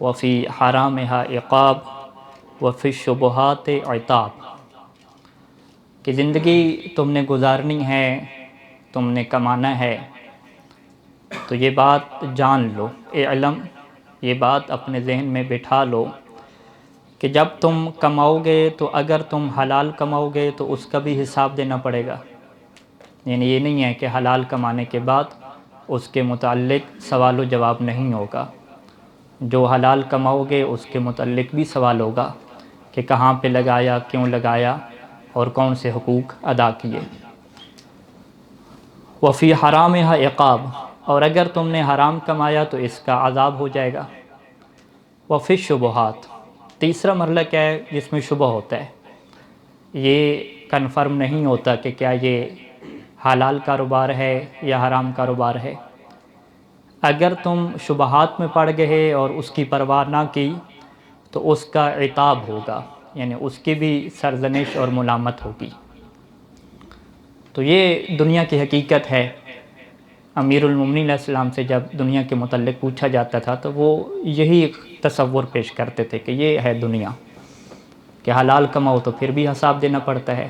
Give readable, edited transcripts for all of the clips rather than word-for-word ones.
وفی حرامہا عقاب وفی الشبہات عتاب، کہ زندگی تم نے گزارنی ہے، تم نے کمانا ہے، تو یہ بات جان لو، علم، یہ بات اپنے ذہن میں بٹھا لو کہ جب تم کماؤ گے تو اگر تم حلال کماؤ گے تو اس کا بھی حساب دینا پڑے گا۔ یعنی یہ نہیں ہے کہ حلال کمانے کے بعد اس کے متعلق سوال و جواب نہیں ہوگا، جو حلال کماؤ گے اس کے متعلق بھی سوال ہوگا کہ کہاں پہ لگایا، کیوں لگایا، اور کون سے حقوق ادا کیے۔ وفی حرامہا عقاب، اور اگر تم نے حرام کمایا تو اس کا عذاب ہو جائے گا۔ وفی الشبہات، تیسرا مرحلہ کیا ہے جس میں شبہ ہوتا ہے، یہ کنفرم نہیں ہوتا کہ کیا یہ حلال کاروبار ہے یا حرام کاروبار ہے۔ اگر تم شبہات میں پڑ گئے اور اس کی پرواہ نہ کی تو اس کا عتاب ہوگا، یعنی اس کی بھی سرزنش اور ملامت ہوگی۔ تو یہ دنیا کی حقیقت ہے۔ امیر المومنین علیہ السلام سے جب دنیا کے متعلق پوچھا جاتا تھا تو وہ یہی تصور پیش کرتے تھے کہ یہ ہے دنیا، کہ حلال کماؤ تو پھر بھی حساب دینا پڑتا ہے،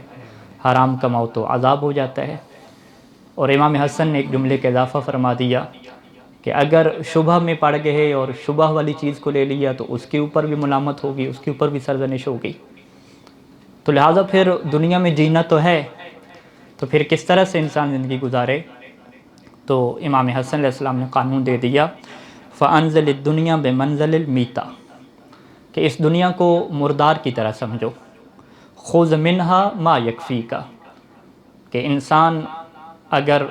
حرام کماؤ تو عذاب ہو جاتا ہے۔ اور امام حسن نے ایک جملے کا اضافہ فرما دیا کہ اگر شبہ میں پڑ گئے اور شبہ والی چیز کو لے لیا تو اس کے اوپر بھی ملامت ہوگی، اس کے اوپر بھی سرزنش ہوگی۔ تو لہٰذا پھر دنیا میں جینا تو ہے، تو پھر کس طرح سے انسان زندگی گزارے؟ تو امام حسن علیہ السلام نے قانون دے دیا، فَأَنزِلِ الدُّنْيَا بِمَنزِلِ الْمِيتَةِ، کہ اس دنیا کو مردار کی طرح سمجھو، خُذْ مِنْهَا مَا يَكْفِيكَ، کہ انسان اگر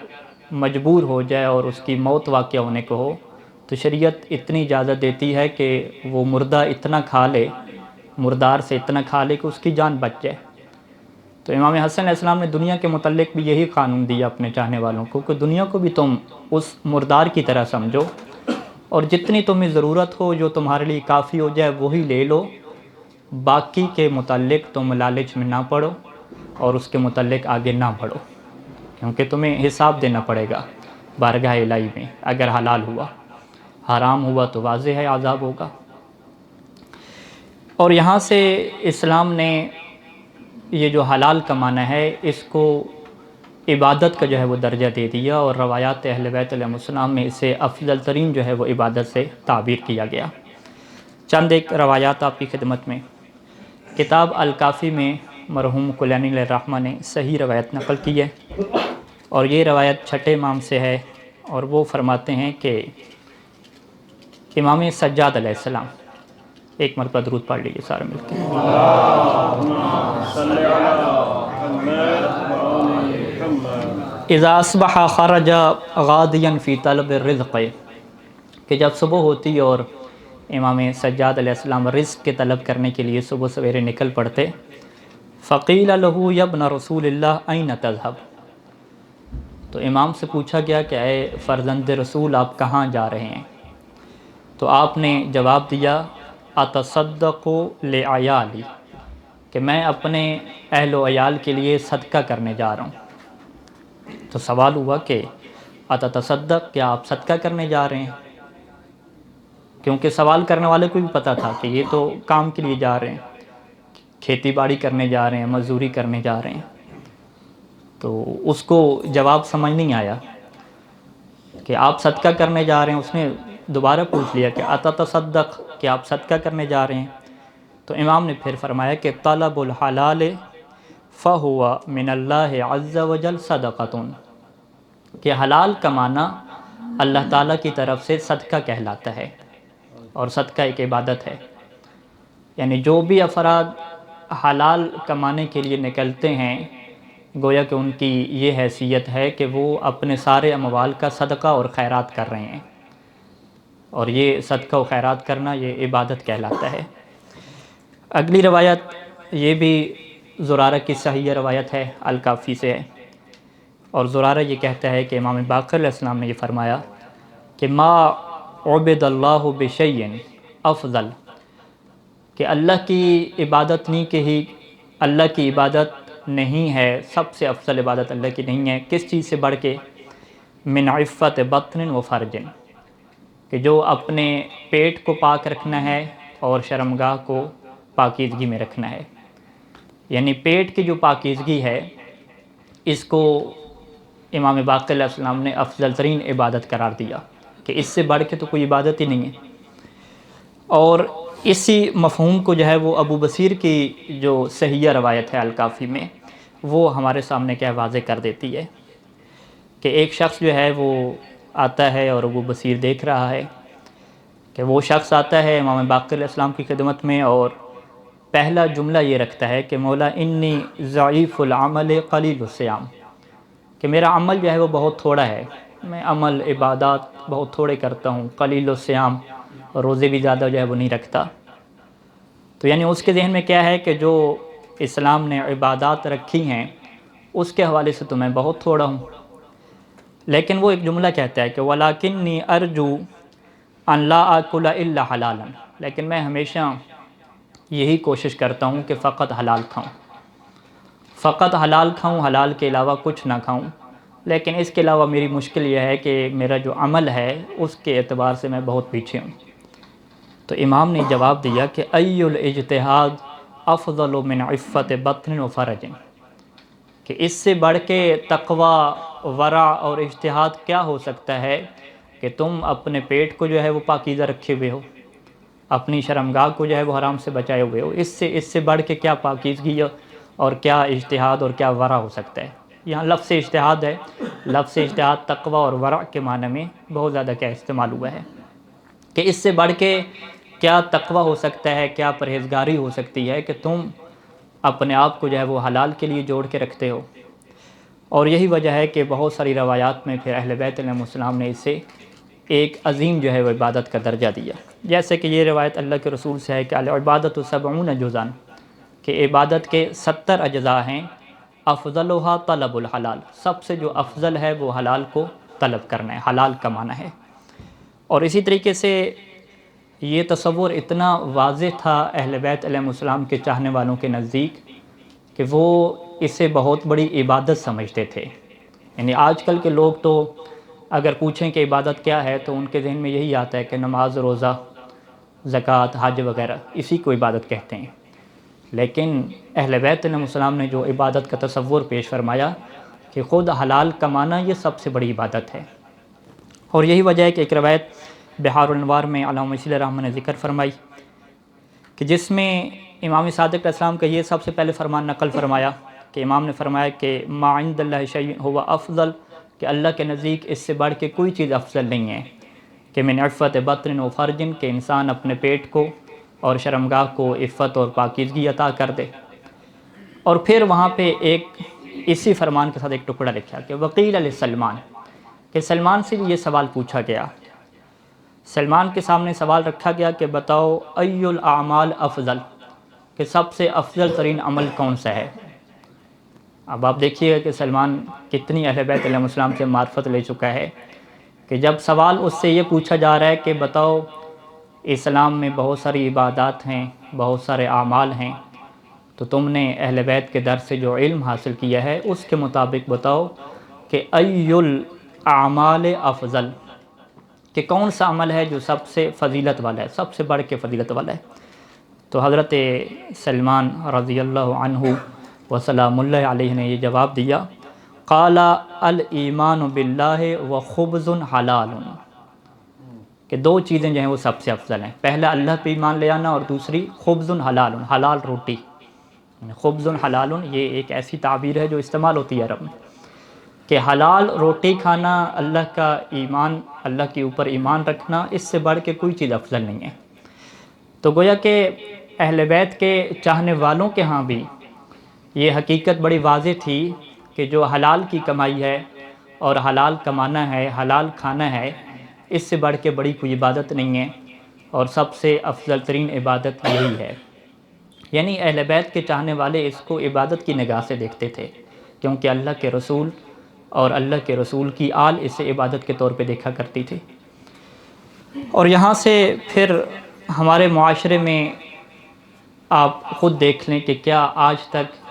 مجبور ہو جائے اور اس کی موت واقع ہونے کو ہو تو شریعت اتنی اجازت دیتی ہے کہ وہ مردہ اتنا کھا لے، مردار سے اتنا کھا لے کہ اس کی جان بچ جائے۔ تو امام حسن علیہ السلام نے دنیا کے متعلق بھی یہی قانون دیا اپنے چاہنے والوں کو کہ دنیا کو بھی تم اس مردار کی طرح سمجھو، اور جتنی تمہیں ضرورت ہو، جو تمہارے لیے کافی ہو جائے وہی لے لو، باقی کے متعلق تم لالچ میں نہ پڑو اور اس کے متعلق آگے نہ بڑھو، کیونکہ تمہیں حساب دینا پڑے گا بارگاہ الہی میں۔ اگر حلال ہوا، حرام ہوا تو واضح ہے عذاب ہوگا۔ اور یہاں سے اسلام نے یہ جو حلال کمانا ہے اس کو عبادت کا جو ہے وہ درجہ دے دیا، اور روایات اہل بیت علیہ السلام میں اسے افضل ترین جو ہے وہ عبادت سے تعبیر کیا گیا۔ چند ایک روایات آپ کی خدمت میں، کتاب الکافی میں مرحوم کلینی علیہ الرحمہ نے صحیح روایت نقل کی ہے، اور یہ روایت چھٹے امام سے ہے، اور وہ فرماتے ہیں کہ امام سجاد علیہ السلام، ایک مرتبہ درود پڑھ لیجیے سارے مل کے، اذا اصبح خرج غادیا فی طلب الرزق، کہ جب صبح ہوتی اور امام سجاد علیہ السلام رزق کے طلب کرنے کے لیے صبح سویرے نکل پڑتے، فقیل له یا ابن رسول اللہ این تذهب، تو امام سے پوچھا گیا کہ اے فرزند رسول آپ کہاں جا رہے ہیں؟ تو آپ نے جواب دیا، اتصدق لعیالی، کہ میں اپنے اہل و عیال کے لیے صدقہ کرنے جا رہا ہوں۔ تو سوال ہوا کہ اتتصدق، کیا آپ صدقہ کرنے جا رہے ہیں؟ کیونکہ سوال کرنے والے کو بھی پتہ تھا کہ یہ تو کام کے لیے جا رہے ہیں، کھیتی باڑی کرنے جا رہے ہیں، مزدوری کرنے جا رہے ہیں، تو اس کو جواب سمجھ نہیں آیا کہ آپ صدقہ کرنے جا رہے ہیں۔ اس نے دوبارہ پوچھ لیا کہ اتتصدق، کہ آپ صدقہ کرنے جا رہے ہیں؟ تو امام نے پھر فرمایا کہ طلب الحلال فہو من اللہ عز وجل صدقۃ، کہ حلال کمانا اللہ تعالیٰ کی طرف سے صدقہ کہلاتا ہے، اور صدقہ ایک عبادت ہے۔ یعنی جو بھی افراد حلال کمانے کے لیے نکلتے ہیں، گویا کہ ان کی یہ حیثیت ہے کہ وہ اپنے سارے اموال کا صدقہ اور خیرات کر رہے ہیں، اور یہ صدقہ و خیرات کرنا یہ عبادت کہلاتا ہے۔ اگلی روایت یہ بھی زرارہ کی صحیح روایت ہے، الکافی سے ہے، اور زرارہ یہ کہتا ہے کہ امام باقر علیہ السلام نے یہ فرمایا کہ ما عبد اللہ بشیء افضل، کہ اللہ کی عبادت نہیں، کہ ہی اللہ کی عبادت نہیں ہے، سب سے افضل عبادت اللہ کی نہیں ہے، کس چیز سے بڑھ کے؟ من عفت بطن و فرج، کہ جو اپنے پیٹ کو پاک رکھنا ہے اور شرمگاہ کو پاکیزگی میں رکھنا ہے. یعنی پیٹ کی جو پاکیزگی ہے اس کو امام باقر علیہ السلام نے افضل ترین عبادت قرار دیا کہ اس سے بڑھ کے تو کوئی عبادت ہی نہیں ہے. اور اسی مفہوم کو جو ہے وہ ابو بصیر کی جو صحیح روایت ہے الکافی میں وہ ہمارے سامنے کیا واضح کر دیتی ہے کہ ایک شخص جو ہے وہ آتا ہے اور ابو بصیر دیکھ رہا ہے کہ وہ شخص آتا ہے امام باقر علیہ السلام کی خدمت میں اور پہلا جملہ یہ رکھتا ہے کہ مولا انی ضعیف العمل قلیل الصیام، کہ میرا عمل جو ہے وہ بہت تھوڑا ہے، میں عمل عبادات بہت تھوڑے کرتا ہوں، قلیل الصیام، روزے بھی زیادہ جو ہے وہ نہیں رکھتا. تو یعنی اس کے ذہن میں کیا ہے کہ جو اسلام نے عبادات رکھی ہیں اس کے حوالے سے تو میں بہت تھوڑا ہوں. لیکن وہ ایک جملہ کہتا ہے کہ وَلَكِنِّي أَرْجُو أَن لَا آكُلَ إِلَّا حَلَالًا، لیکن میں ہمیشہ یہی کوشش کرتا ہوں کہ فقط حلال کھاؤں، فقط حلال کھاؤں، حلال کے علاوہ کچھ نہ کھاؤں. لیکن اس کے علاوہ میری مشکل یہ ہے کہ میرا جو عمل ہے اس کے اعتبار سے میں بہت پیچھے ہوں. تو امام نے جواب دیا کہ ای الاجتہاد افضل من عفت بطن و فرج، کہ اس سے بڑھ کے تقوی، ورع اور اجتہاد کیا ہو سکتا ہے کہ تم اپنے پیٹ کو جو ہے وہ پاکیزہ رکھے ہوئے ہو، اپنی شرمگاہ کو جو ہے وہ حرام سے بچائے ہوئے ہو. اس سے بڑھ کے کیا پاکیزگی اور کیا اجتہاد اور کیا ورع ہو سکتا ہے. یہاں لفظ اجتہاد ہے، لفظ اجتہاد تقوی اور ورع کے معنی میں بہت زیادہ کیا استعمال ہوا ہے کہ اس سے بڑھ کے کیا تقوی ہو سکتا ہے، کیا پرہیزگاری ہو سکتی ہے کہ تم اپنے آپ کو جو ہے وہ حلال کے لیے جوڑ کے رکھتے ہو. اور یہی وجہ ہے کہ بہت ساری روایات میں پھر اہل بیت علیہ السلام نے اسے ایک عظیم جو ہے وہ عبادت کا درجہ دیا. جیسے کہ یہ روایت اللہ کے رسول سے ہے کہ العبادۃ 70 جزءا، کہ عبادت کے 70 اجزاء ہیں، افضلها طلب الحلال، سب سے جو افضل ہے وہ حلال کو طلب کرنا ہے، حلال کمانا ہے. اور اسی طریقے سے یہ تصور اتنا واضح تھا اہل بیت علیہ السلام کے چاہنے والوں کے نزدیک کہ وہ اسے بہت بڑی عبادت سمجھتے تھے. یعنی آج کل کے لوگ تو اگر پوچھیں کہ عبادت کیا ہے تو ان کے ذہن میں یہی آتا ہے کہ نماز، روزہ، زکوٰۃ، حج وغیرہ، اسی کو عبادت کہتے ہیں. لیکن اہل بیت علیہ السلام نے جو عبادت کا تصور پیش فرمایا کہ خود حلال کمانا یہ سب سے بڑی عبادت ہے. اور یہی وجہ ہے کہ ایک روایت بحار الانوار میں علامہ مشیل الرحمن نے ذکر فرمائی کہ جس میں امام صادق علیہ السلام کا یہ سب سے پہلے فرمان نقل فرمایا کہ امام نے فرمایا کہ ما عند اللہ شیء هو افضل، کہ اللہ کے نزدیک اس سے بڑھ کے کوئی چیز افضل نہیں ہے کہ من عفت بطن و فرج، کہ انسان اپنے پیٹ کو اور شرمگاہ کو عفت اور پاکیزگی عطا کر دے. اور پھر وہاں پہ ایک اسی فرمان کے ساتھ ایک ٹکڑا لکھا کہ وقیل لسلمان، کہ سلمان سے بھی یہ سوال پوچھا گیا، سلمان کے سامنے سوال رکھا گیا کہ بتاؤ ای الاعمال افضل، کہ سب سے افضل ترین عمل کون سا ہے. اب آپ دیکھیے کہ سلمان کتنی اہل بیت علیہ السلام سے معرفت لے چکا ہے کہ جب سوال اس سے یہ پوچھا جا رہا ہے کہ بتاؤ اسلام میں بہت ساری عبادات ہیں، بہت سارے اعمال ہیں، تو تم نے اہل بیت کے در سے جو علم حاصل کیا ہے اس کے مطابق بتاؤ کہ ای الاعمال افضل، کہ کون سا عمل ہے جو سب سے فضیلت والا ہے، سب سے بڑھ کے فضیلت والا ہے. تو حضرت سلمان رضی اللہ عنہ وسلام اللہ علیہ نے یہ جواب دیا، قال الایمان باللہ و خبز حلال، کہ دو چیزیں جو ہیں وہ سب سے افضل ہیں، پہلا اللہ پہ ایمان لے آنا اور دوسری خبز حلال، حلال روٹی. خبز حلال یہ ایک ایسی تعبیر ہے جو استعمال ہوتی ہے عرب میں کہ حلال روٹی کھانا، اللہ کا ایمان، اللہ کے اوپر ایمان رکھنا، اس سے بڑھ کے کوئی چیز افضل نہیں ہے. تو گویا کہ اہل بیت کے چاہنے والوں کے ہاں بھی یہ حقیقت بڑی واضح تھی کہ جو حلال کی کمائی ہے اور حلال کمانا ہے، حلال کھانا ہے، اس سے بڑھ کے بڑی کوئی عبادت نہیں ہے اور سب سے افضل ترین عبادت یہی ہے. یعنی اہل بیت کے چاہنے والے اس کو عبادت کی نگاہ سے دیکھتے تھے کیونکہ اللہ کے رسول اور اللہ کے رسول کی آل اسے عبادت کے طور پہ دیکھا کرتی تھی. اور یہاں سے پھر ہمارے معاشرے میں آپ خود دیکھ لیں کہ کیا آج تک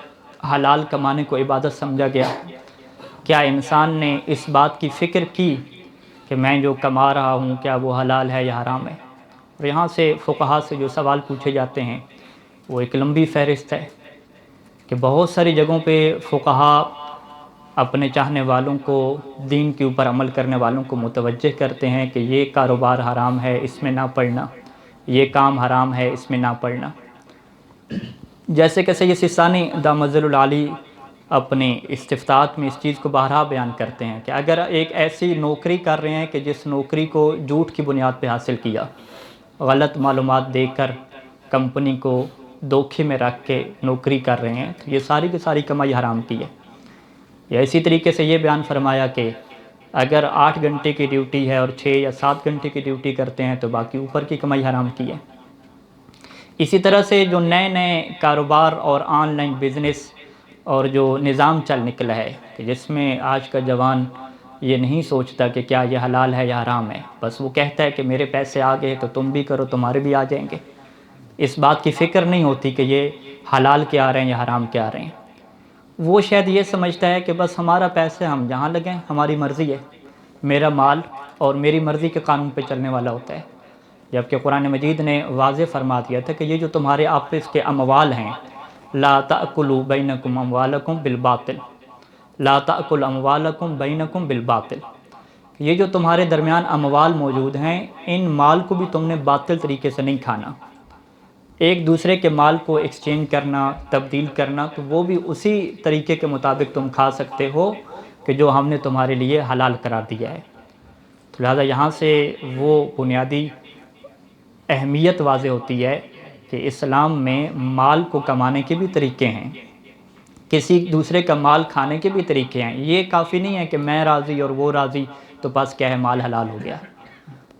حلال کمانے کو عبادت سمجھا گیا؟ کیا انسان نے اس بات کی فکر کی کہ میں جو کما رہا ہوں کیا وہ حلال ہے یا حرام ہے. اور یہاں سے فقہا سے جو سوال پوچھے جاتے ہیں وہ ایک لمبی فہرست ہے کہ بہت ساری جگہوں پہ فقہا اپنے چاہنے والوں کو، دین کے اوپر عمل کرنے والوں کو متوجہ کرتے ہیں کہ یہ کاروبار حرام ہے، اس میں نہ پڑنا، یہ کام حرام ہے، اس میں نہ پڑنا. جیسے کہ سید سستانی دامت العالی اپنے استفتاحات میں اس چیز کو بارہا بیان کرتے ہیں کہ اگر ایک ایسی نوکری کر رہے ہیں کہ جس نوکری کو جھوٹ کی بنیاد پہ حاصل کیا، غلط معلومات دے کر کمپنی کو دھوکے میں رکھ کے نوکری کر رہے ہیں، تو یہ ساری کی ساری کمائی حرام کی ہے. یا اسی طریقے سے یہ بیان فرمایا کہ اگر 8 گھنٹے کی ڈیوٹی ہے اور 6 یا 7 گھنٹے کی ڈیوٹی کرتے ہیں تو باقی اوپر کی کمائی حرام کی ہے. اسی طرح سے جو نئے نئے کاروبار اور آن لائن بزنس اور جو نظام چل نکلا ہے کہ جس میں آج کا جوان یہ نہیں سوچتا کہ کیا یہ حلال ہے یا حرام ہے، بس وہ کہتا ہے کہ میرے پیسے آ گئے تو تم بھی کرو، تمہارے بھی آ جائیں گے. اس بات کی فکر نہیں ہوتی کہ یہ حلال کے آ رہے ہیں یا حرام کے آ رہے ہیں. وہ شاید یہ سمجھتا ہے کہ بس ہمارا پیسے ہم جہاں لگیں، ہماری مرضی ہے، میرا مال اور میری مرضی کے قانون پہ چلنے والا ہوتا ہے. جبکہ قرآن مجید نے واضح فرما دیا تھا کہ یہ جو تمہارے آپس کے اموال ہیں، لا تأکلوا بینکم اموالکم بالباطل، لا تأکل اموالکم بینکم بالباطل، یہ جو تمہارے درمیان اموال موجود ہیں، ان مال کو بھی تم نے باطل طریقے سے نہیں کھانا. ایک دوسرے کے مال کو ایکسچینج کرنا، تبدیل کرنا، تو وہ بھی اسی طریقے کے مطابق تم کھا سکتے ہو کہ جو ہم نے تمہارے لیے حلال قرار دیا ہے. تو لہٰذا یہاں سے وہ بنیادی اہمیت واضح ہوتی ہے کہ اسلام میں مال کو کمانے کے بھی طریقے ہیں، کسی دوسرے کا مال کھانے کے بھی طریقے ہیں. یہ کافی نہیں ہے کہ میں راضی اور وہ راضی تو بس کیا ہے مال حلال ہو گیا.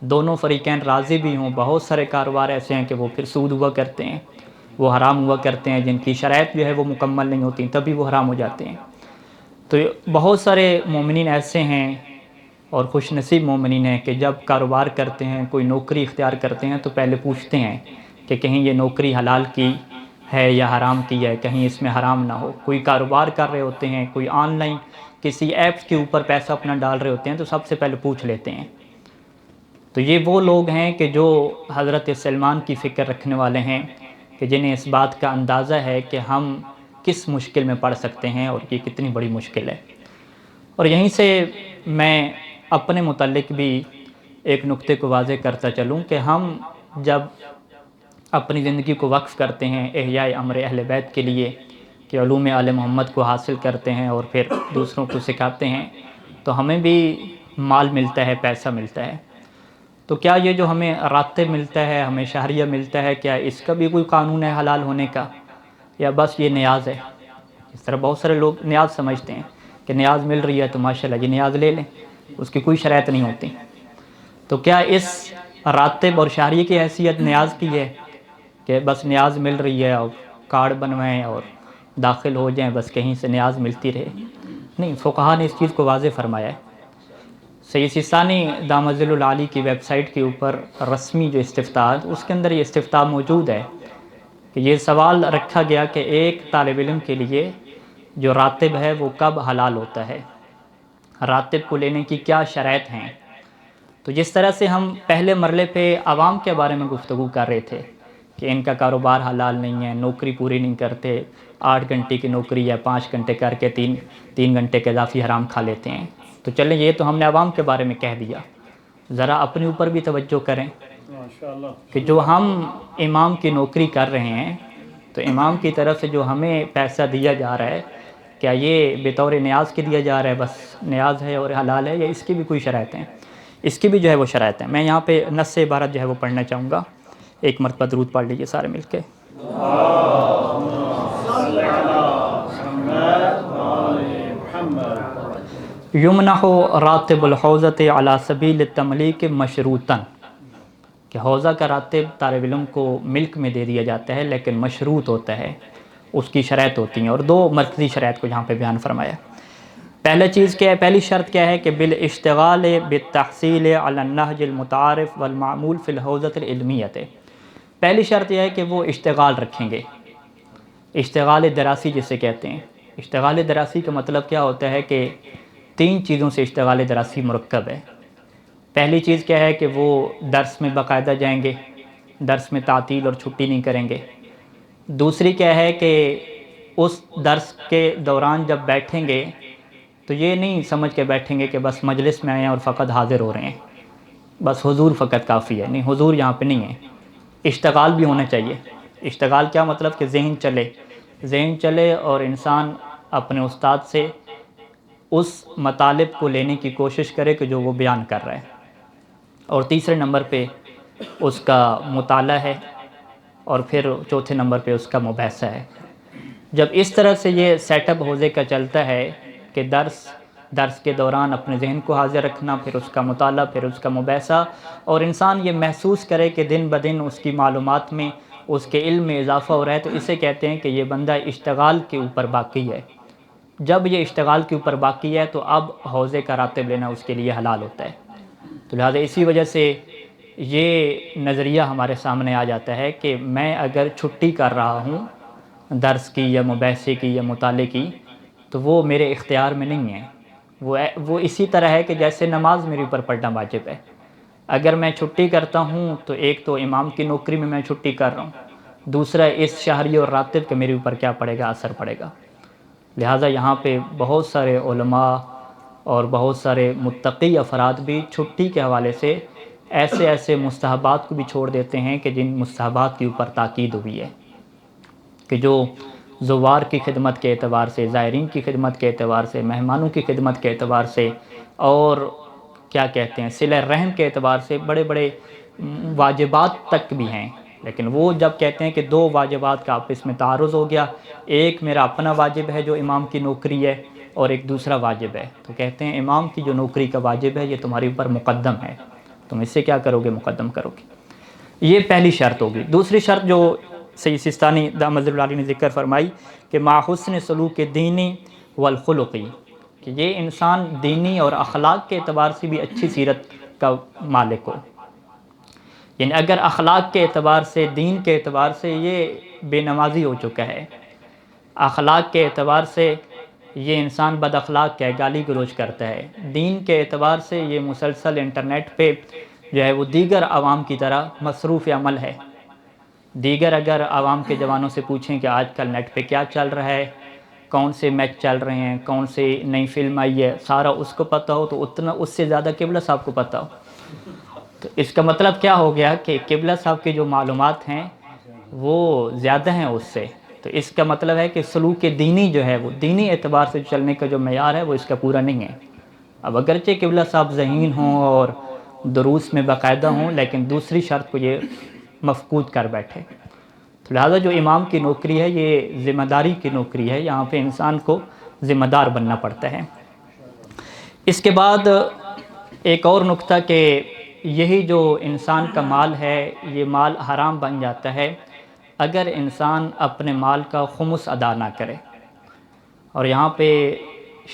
دونوں فریقین راضی بھی ہوں. بہت سارے کاروبار ایسے ہیں کہ وہ پھر سود ہوا کرتے ہیں، وہ حرام ہوا کرتے ہیں، جن کی شرائط جو ہے وہ مکمل نہیں ہوتی تبھی وہ حرام ہو جاتے ہیں. تو بہت سارے مومنین ایسے ہیں اور خوش نصیب مومنین ہیں کہ جب کاروبار کرتے ہیں، کوئی نوکری اختیار کرتے ہیں تو پہلے پوچھتے ہیں کہ کہیں یہ نوکری حلال کی ہے یا حرام کی ہے، کہیں اس میں حرام نہ ہو. کوئی کاروبار کر رہے ہوتے ہیں، کوئی آن لائن کسی ایپس کے اوپر پیسہ اپنا ڈال رہے ہوتے ہیں تو سب سے پہلے پوچھ لیتے ہیں. تو یہ وہ لوگ ہیں کہ جو حضرت سلمان کی فکر رکھنے والے ہیں کہ جنہیں اس بات کا اندازہ ہے کہ ہم کس مشکل میں پڑ سکتے ہیں اور یہ کتنی بڑی مشکل ہے. اور یہیں سے میں اپنے متعلق بھی ایک نقطے کو واضح کرتا چلوں کہ ہم جب اپنی زندگی کو وقف کرتے ہیں احیاء امر اہل بیت کے لیے کہ علوم آل محمد کو حاصل کرتے ہیں اور پھر دوسروں کو سکھاتے ہیں، تو ہمیں بھی مال ملتا ہے، پیسہ ملتا ہے. تو کیا یہ جو ہمیں راتب ملتا ہے، ہمیں شہریہ ملتا ہے، کیا اس کا بھی کوئی قانون ہے حلال ہونے کا، یا بس یہ نیاز ہے؟ اس طرح بہت سارے لوگ نیاز سمجھتے ہیں کہ نیاز مل رہی ہے تو ماشاءاللہ جی نیاز لے لیں، اس کی کوئی شرائط نہیں ہوتی. تو کیا اس راتب اور شہریے کی حیثیت نیاز کی ہے کہ بس نیاز مل رہی ہے اور کارڈ بنوائیں اور داخل ہو جائیں، بس کہیں سے نیاز ملتی رہے؟ نہیں، فقہا نے اس چیز کو واضح فرمایا ہے. سید سستانی دامت العالی کی ویب سائٹ کے اوپر رسمی جو استفتاح، اس کے اندر یہ استفتاح موجود ہے کہ یہ سوال رکھا گیا کہ ایک طالب علم کے لیے جو راتب ہے وہ کب حلال ہوتا ہے، راتب کو لینے کی کیا شرائط ہیں. تو جس طرح سے ہم پہلے مرحلے پہ عوام کے بارے میں گفتگو کر رہے تھے کہ ان کا کاروبار حلال نہیں ہے، نوکری پوری نہیں کرتے، 8 گھنٹے کی نوکری یا 5 گھنٹے کر کے 3 گھنٹے کے اضافی حرام کھا لیتے ہیں. تو چلیں یہ تو ہم نے عوام کے بارے میں کہہ دیا، ذرا اپنے اوپر بھی توجہ کریں کہ جو ہم امام کی نوکری کر رہے ہیں تو امام کی طرف سے جو ہمیں پیسہ دیا جا رہا ہے، کیا یہ بطور نیاز کے دیا جا رہا ہے، بس نیاز ہے اور حلال ہے، یا اس کی بھی کوئی شرائط ہیں؟ اس کی بھی جو ہے وہ شرائط ہیں. میں یہاں پہ نص عبارت جو ہے وہ پڑھنا چاہوں گا. ایک مرتبہ درود پڑھ لیجئے سارے مل کے. یمنح راتب الحوزۃ علی سبیل التملیک مشروطاً، کہ حوزہ کا راتب طالب علم کو ملک میں دے دیا جاتا ہے لیکن مشروط ہوتا ہے، اس کی شرائط ہوتی ہیں. اور 2 مرکزی شرائط کو یہاں پہ بیان فرمایا. پہلا چیز کیا ہے، پہلی شرط کیا ہے کہ بالاشتغال بالتحصیل علی النہج المتعارف والمعمول فی الحوزۃ العلمیۃ. پہلی شرط یہ ہے کہ وہ اشتغال رکھیں گے، اشتغال دراسی جسے کہتے ہیں. اشتغال دراسی کا مطلب کیا ہوتا ہے کہ 3 چیزوں سے اشتغال دراسی مرکب ہے. پہلی چیز کیا ہے کہ وہ درس میں باقاعدہ جائیں گے، درس میں تعطیل اور چھٹی نہیں کریں گے۔ دوسری کیا ہے کہ اس درس کے دوران جب بیٹھیں گے تو یہ نہیں سمجھ کے بیٹھیں گے کہ بس مجلس میں آئے ہیں اور فقط حاضر ہو رہے ہیں، بس حضور فقط کافی ہے۔ نہیں، حضور یہاں پہ نہیں ہے، اشتغال بھی ہونا چاہیے۔ اشتغال کیا مطلب کہ ذہن چلے اور انسان اپنے استاد سے اس مطالب کو لینے کی کوشش کرے کہ جو وہ بیان کر رہا ہے۔ اور تیسرے نمبر پہ اس کا مطالعہ ہے، اور پھر چوتھے نمبر پہ اس کا مباحثہ ہے۔ جب اس طرح سے یہ سیٹ اپ حوزے کا چلتا ہے کہ درس کے دوران اپنے ذہن کو حاضر رکھنا، پھر اس کا مطالعہ، پھر اس کا مباحثہ، اور انسان یہ محسوس کرے کہ دن بدن اس کی معلومات میں، اس کے علم میں اضافہ ہو رہا ہے، تو اسے کہتے ہیں کہ یہ بندہ اشتغال کے اوپر باقی ہے۔ جب یہ اشتغال کے اوپر باقی ہے تو اب حوزے کا راتب لینا اس کے لیے حلال ہوتا ہے۔ تو لہٰذا اسی وجہ سے یہ نظریہ ہمارے سامنے آ جاتا ہے کہ میں اگر چھٹی کر رہا ہوں درس کی یا مباحثے کی یا مطالعے کی، تو وہ میرے اختیار میں نہیں ہے۔ وہ اسی طرح ہے کہ جیسے نماز میرے اوپر پڑھنا واجب ہے۔ اگر میں چھٹی کرتا ہوں تو ایک تو امام کی نوکری میں چھٹی کر رہا ہوں، دوسرا اس شہری اور راتب کا میرے اوپر کیا پڑے گا، اثر پڑے گا۔ لہٰذا یہاں پہ بہت سارے علماء اور بہت سارے متقی افراد بھی چھٹی کے حوالے سے ایسے مستحبات کو بھی چھوڑ دیتے ہیں کہ جن مستحبات کے اوپر تاکید ہوئی ہے کہ جو زوار کی خدمت کے اعتبار سے، زائرین کی خدمت کے اعتبار سے، مہمانوں کی خدمت کے اعتبار سے، اور کیا کہتے ہیں صلہ رحم کے اعتبار سے بڑے بڑے واجبات تک بھی ہیں۔ لیکن وہ جب کہتے ہیں کہ دو واجبات کا آپس میں تعارض ہو گیا، ایک میرا اپنا واجب ہے جو امام کی نوکری ہے، اور ایک دوسرا واجب ہے، تو کہتے ہیں امام کی جو نوکری کا واجب ہے یہ تمہارے اوپر مقدم ہے، تم اس سے کیا کرو گے، مقدم کرو گے۔ یہ پہلی شرط ہوگی۔ دوسری شرط جو سید سیستانی دامت العالی نے ذکر فرمائی کہ مع حسن سلوک دینی والخلقی، کہ یہ انسان دینی اور اخلاق کے اعتبار سے بھی اچھی سیرت کا مالک ہو۔ یعنی اگر اخلاق کے اعتبار سے، دین کے اعتبار سے یہ بے نمازی ہو چکا ہے، اخلاق کے اعتبار سے یہ انسان بد اخلاق ہے، گالی گلوچ کرتا ہے، دین کے اعتبار سے یہ مسلسل انٹرنیٹ پہ جو ہے وہ دیگر عوام کی طرح مصروف عمل ہے۔ دیگر اگر عوام کے جوانوں سے پوچھیں کہ آج کل نیٹ پہ کیا چل رہا ہے، کون سے میچ چل رہے ہیں، کون سے نئی فلم آئی ہے، سارا اس کو پتہ ہو، تو اتنا اس سے زیادہ قبلہ صاحب کو پتہ ہو۔ تو اس کا مطلب کیا ہو گیا کہ قبلہ صاحب کی جو معلومات ہیں وہ زیادہ ہیں اس سے۔ تو اس کا مطلب ہے کہ سلوک دینی جو ہے، وہ دینی اعتبار سے چلنے کا جو معیار ہے وہ اس کا پورا نہیں ہے۔ اب اگرچہ قبلہ صاحب ذہین ہوں اور دروس میں باقاعدہ ہوں، لیکن دوسری شرط کو یہ مفقود کر بیٹھے۔ تو لہٰذا جو امام کی نوکری ہے یہ ذمہ داری کی نوکری ہے، یہاں پہ انسان کو ذمہ دار بننا پڑتا ہے۔ اس کے بعد ایک اور نقطہ کہ یہی جو انسان کا مال ہے یہ مال حرام بن جاتا ہے اگر انسان اپنے مال کا خمس ادا نہ کرے۔ اور یہاں پہ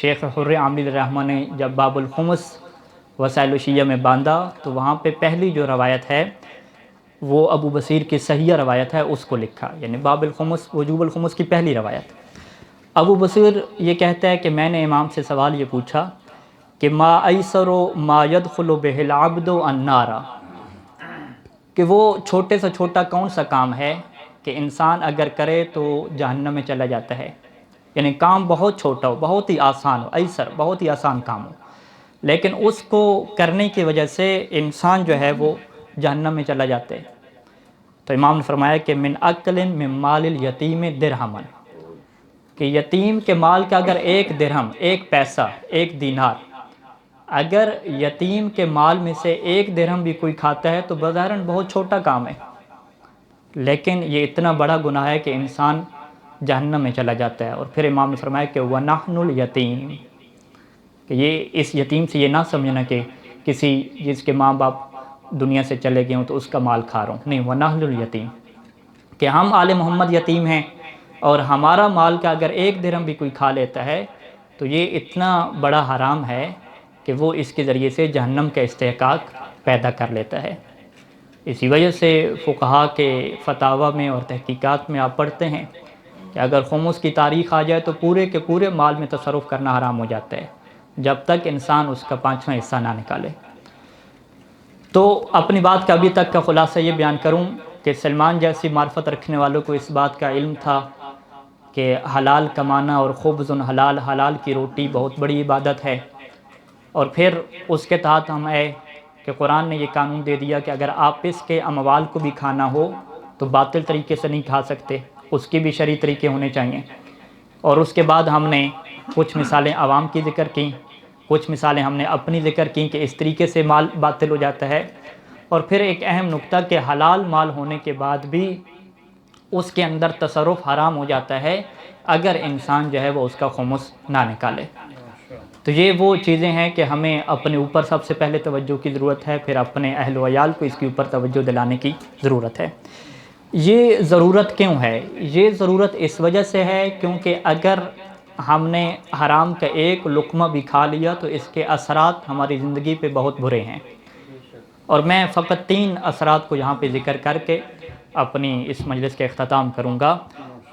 شیخ حر عامل الرحمہ نے جب باب الخمس وسائل الشیعہ میں باندھا تو وہاں پہ پہلی جو روایت ہے وہ ابو بصیر کی صحیح روایت ہے، اس کو لکھا، یعنی باب الخمس، وجوب الخمس کی پہلی روایت۔ ابو بصیر یہ کہتا ہے کہ میں نے امام سے سوال یہ پوچھا کہ ما ایسر ما يدخل به العبد النار، کہ وہ چھوٹے سے چھوٹا کون سا کام ہے کہ انسان اگر کرے تو جہنم میں چلا جاتا ہے، یعنی کام بہت چھوٹا ہو، بہت ہی آسان ہو، ایسر بہت ہی آسان کام ہو، لیکن اس کو کرنے کی وجہ سے انسان جو ہے وہ جہنم میں چلا جاتا ہے۔ تو امام نے فرمایا کہ من اکل من مال الیتیم درہما، کہ یتیم کے مال کا اگر ایک درہم، ایک پیسہ، ایک دینار، اگر یتیم کے مال میں سے ایک درہم بھی کوئی کھاتا ہے تو بظاہراً بہت چھوٹا کام ہے، لیکن یہ اتنا بڑا گناہ ہے کہ انسان جہنم میں چلا جاتا ہے۔ اور پھر امام نے فرمایا کہ وَنَحْنُ الْيَتِيمِ، کہ یہ اس یتیم سے یہ نہ سمجھنا کہ کسی جس کے ماں باپ دنیا سے چلے گئے ہوں تو اس کا مال کھا رہا ہوں، نہیں، وَنَحْنُ الْيَتِيمِ، کہ ہم آل محمد یتیم ہیں، اور ہمارا مال کا اگر ایک درہم بھی کوئی کھا لیتا ہے تو یہ اتنا بڑا حرام ہے کہ وہ اس کے ذریعے سے جہنم کا استحقاق پیدا کر لیتا ہے۔ اسی وجہ سے فقہا کے فتاویٰ میں اور تحقیقات میں آپ پڑھتے ہیں کہ اگر خمس کی تاریخ آ جائے تو پورے کے پورے مال میں تصرف کرنا حرام ہو جاتا ہے جب تک انسان اس کا 5واں حصہ نہ نکالے۔ تو اپنی بات کا ابھی تک کا خلاصہ یہ بیان کروں کہ سلمان جیسی معرفت رکھنے والوں کو اس بات کا علم تھا کہ حلال کمانا اور خبز حلال، حلال کی روٹی بہت بڑی عبادت ہے، اور پھر اس کے تحت ہم آئے کہ قرآن نے یہ قانون دے دیا کہ اگر آپس کے اموال کو بھی کھانا ہو تو باطل طریقے سے نہیں کھا سکتے، اس کی بھی شرعی طریقے ہونے چاہیے۔ اور اس کے بعد ہم نے کچھ مثالیں عوام کی ذکر کی، کچھ مثالیں ہم نے اپنی ذکر کی کہ اس طریقے سے مال باطل ہو جاتا ہے، اور پھر ایک اہم نقطہ کہ حلال مال ہونے کے بعد بھی اس کے اندر تصرف حرام ہو جاتا ہے اگر انسان جو ہے وہ اس کا خمس نہ نکالے۔ تو یہ وہ چیزیں ہیں کہ ہمیں اپنے اوپر سب سے پہلے توجہ کی ضرورت ہے، پھر اپنے اہل و عیال کو اس کے اوپر توجہ دلانے کی ضرورت ہے۔ یہ ضرورت کیوں ہے؟ یہ ضرورت اس وجہ سے ہے کیونکہ اگر ہم نے حرام کا ایک لقمہ بھی کھا لیا تو اس کے اثرات ہماری زندگی پہ بہت برے ہیں، اور میں فقط 3 اثرات کو یہاں پہ ذکر کر کے اپنی اس مجلس کے اختتام کروں گا۔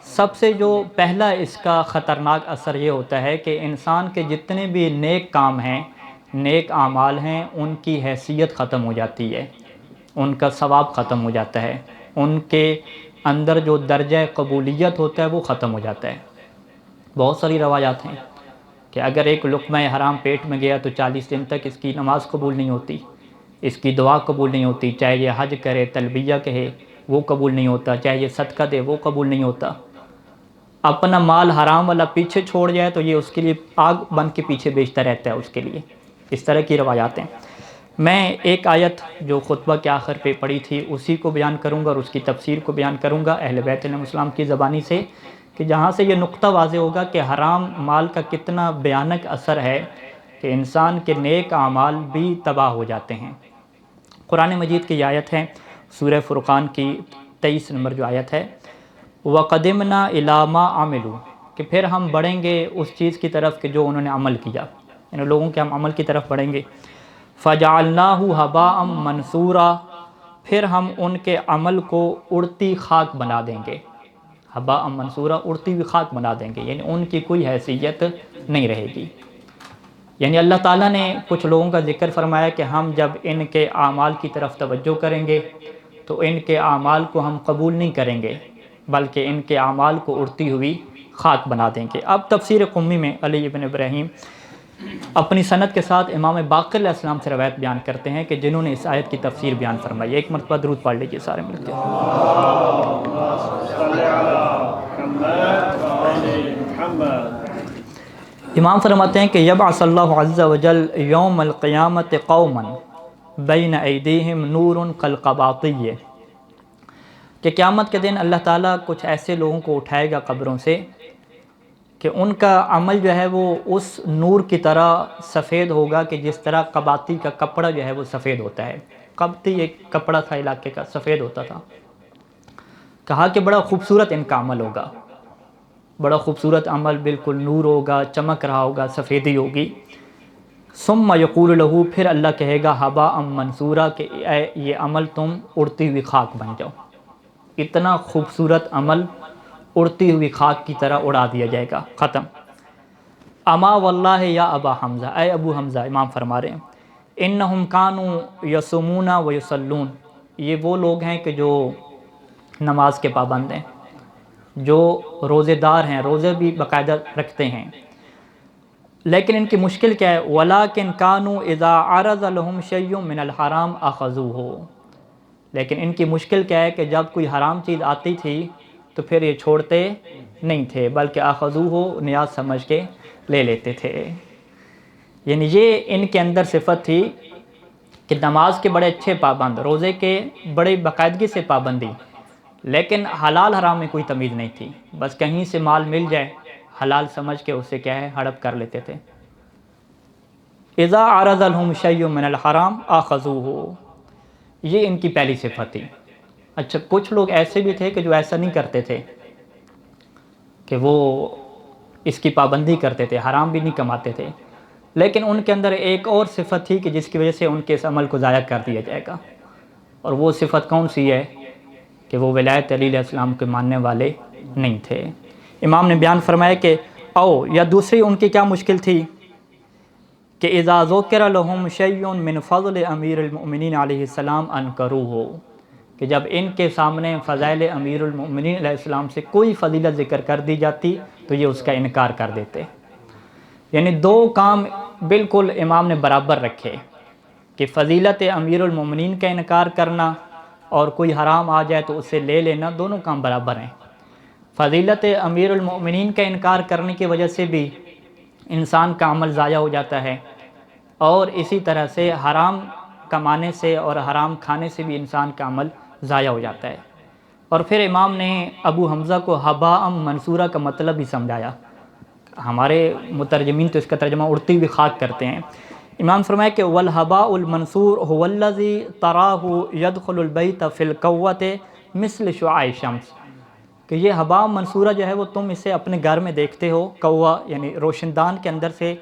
سب سے جو پہلا اس کا خطرناک اثر یہ ہوتا ہے کہ انسان کے جتنے بھی نیک کام ہیں، نیک اعمال ہیں، ان کی حیثیت ختم ہو جاتی ہے، ان کا ثواب ختم ہو جاتا ہے، ان کے اندر جو درجہ قبولیت ہوتا ہے وہ ختم ہو جاتا ہے۔ بہت ساری روایات ہیں کہ اگر ایک لقمہ حرام پیٹ میں گیا تو 40 دن تک اس کی نماز قبول نہیں ہوتی، اس کی دعا قبول نہیں ہوتی، چاہے یہ حج کرے، تلبیہ کہے، وہ قبول نہیں ہوتا، چاہے یہ صدقہ دے، وہ قبول نہیں ہوتا۔ اپنا مال حرام والا پیچھے چھوڑ جائے تو یہ اس کے لیے آگ بن کے پیچھے بیچتا رہتا ہے اس کے لیے۔ اس طرح کی روایات ہیں۔ میں ایک آیت جو خطبہ کے آخر پہ پڑھی تھی اسی کو بیان کروں گا اور اس کی تفسیر کو بیان کروں گا اہل بیت علیہ السلام کی زبانی سے، کہ جہاں سے یہ نقطہ واضح ہوگا کہ حرام مال کا کتنا بھیانک اثر ہے کہ انسان کے نیک اعمال بھی تباہ ہو جاتے ہیں۔ قرآن مجید کی آیت ہے سورہ فرقان کی 23 نمبر جو آیت ہے، وَقَدِمْنَا إِلَىٰ مَا عَمِلُوا، کہ پھر ہم بڑھیں گے اس چیز کی طرف کہ جو انہوں نے عمل کیا، یعنی لوگوں کے ہم عمل کی طرف بڑھیں گے۔ فَجَعَلْنَاهُ هَبَاءً مَنْثُورًا، پھر ہم ان کے عمل کو اڑتی خاک بنا دیں گے۔ ہباء منصورہ، اڑتی ہوئی خاک بنا دیں گے، یعنی ان کی کوئی حیثیت نہیں رہے گی۔ یعنی اللہ تعالیٰ نے کچھ لوگوں کا ذکر فرمایا کہ ہم جب ان کے اعمال کی طرف توجہ کریں گے تو ان کے اعمال کو ہم قبول نہیں کریں گے بلکہ ان کے اعمال کو اڑتی ہوئی خاک بنا دیں گے۔ اب تفسیر قمی میں علی ابن ابراہیم اپنی سند کے ساتھ امام باقر علیہ السلام سے روایت بیان کرتے ہیں کہ جنہوں نے اس آیت کی تفسیر بیان فرمائی۔ ایک مرتبہ درود پڑھ لیجیے سارے مل کے۔ امام فرماتے ہیں کہ یبعث اللہ عز وجل یوم القیامت قوما بین ایدیہم نور کالقباطی، کہ قیامت کے دن اللہ تعالیٰ کچھ ایسے لوگوں کو اٹھائے گا قبروں سے کہ ان کا عمل جو ہے وہ اس نور کی طرح سفید ہوگا کہ جس طرح قباطی کا کپڑا جو ہے وہ سفید ہوتا ہے۔ قبطی ایک کپڑا تھا علاقے کا، سفید ہوتا تھا۔ کہا کہ بڑا خوبصورت ان کا عمل ہوگا، بڑا خوبصورت عمل، بالکل نور ہوگا، چمک رہا ہوگا، سفیدی ہوگی۔ ثم یقول لہ، پھر اللہ کہے گا ہباء منصورا، کہ اے یہ عمل تم اڑتی ہوئی خاک بن جاؤ۔ اتنا خوبصورت عمل اڑتی ہوئی خاک کی طرح اڑا دیا جائے گا، ختم۔ اما واللہ یا ابا حمزہ، اے ابو حمزہ، امام فرما رہے ہیں، انہم کانوا یصومون و یصلون، یہ وہ لوگ ہیں کہ جو نماز کے پابند ہیں، جو روزے دار ہیں، روزے بھی باقاعدہ رکھتے ہیں، لیکن ان کی مشکل کیا ہے؟ وَلَٰكِنْ كَانُوا إِذَا عَرَضَ لَهُمْ شَيْءٌ مِّنَ الْحَرَامِ أَخَذُوهُ، لیکن ان کی مشکل کیا ہے کہ جب کوئی حرام چیز آتی تھی تو پھر یہ چھوڑتے نہیں تھے بلکہ أَخَذُوهُ نیاز سمجھ کے لے لیتے تھے۔ یعنی یہ ان کے اندر صفت تھی کہ نماز کے بڑے اچھے پابند، روزے کے بڑے باقاعدگی سے پابندی، لیکن حلال حرام میں کوئی تمیز نہیں تھی، بس کہیں سے مال مل جائے حلال سمجھ کے اسے کیا ہے ہڑپ کر لیتے تھے۔ اذا عرض لهم شيء من الحرام اخذوه، یہ ان کی پہلی صفت تھی۔ اچھا، کچھ لوگ ایسے بھی تھے کہ جو ایسا نہیں کرتے تھے کہ وہ اس کی پابندی کرتے تھے، حرام بھی نہیں کماتے تھے، لیکن ان کے اندر ایک اور صفت تھی کہ جس کی وجہ سے ان کے اس عمل کو ضائع کر دیا جائے گا، اور وہ صفت کون سی ہے؟ کہ وہ ولایت علی علیہ السلام کے ماننے والے نہیں تھے۔ امام نے بیان فرمایا کہ او، یا دوسری ان کی کیا مشکل تھی کہ اذا ذکر لہم شیء من فضل امیر المؤمنین علیہ السلام انکروہ، کہ جب ان کے سامنے فضائل امیر المؤمنین علیہ السلام سے کوئی فضیلت ذکر کر دی جاتی تو یہ اس کا انکار کر دیتے۔ یعنی دو کام بالکل امام نے برابر رکھے کہ فضیلت امیر المؤمنین کا انکار کرنا اور کوئی حرام آ جائے تو اسے لے لینا، دونوں کام برابر ہیں۔ فضیلت امیر المؤمنین کا انکار کرنے کی وجہ سے بھی انسان کا عمل ضائع ہو جاتا ہے، اور اسی طرح سے حرام کمانے سے اور حرام کھانے سے بھی انسان کا عمل ضائع ہو جاتا ہے۔ اور پھر امام نے ابو حمزہ کو ہباء منصورہ کا مطلب بھی سمجھایا۔ ہمارے مترجمین تو اس کا ترجمہ اڑتی ہوئی خاک کرتے ہیں۔ امام فرمایا کہ والہباء المنصور هو الذی تراہ یدخل البیت فی القوۃ مثل شعاع الشمس، کہ یہ ہباء منصورہ جو ہے وہ تم اسے اپنے گھر میں دیکھتے ہو، قوہ یعنی روشن دان کے اندر سے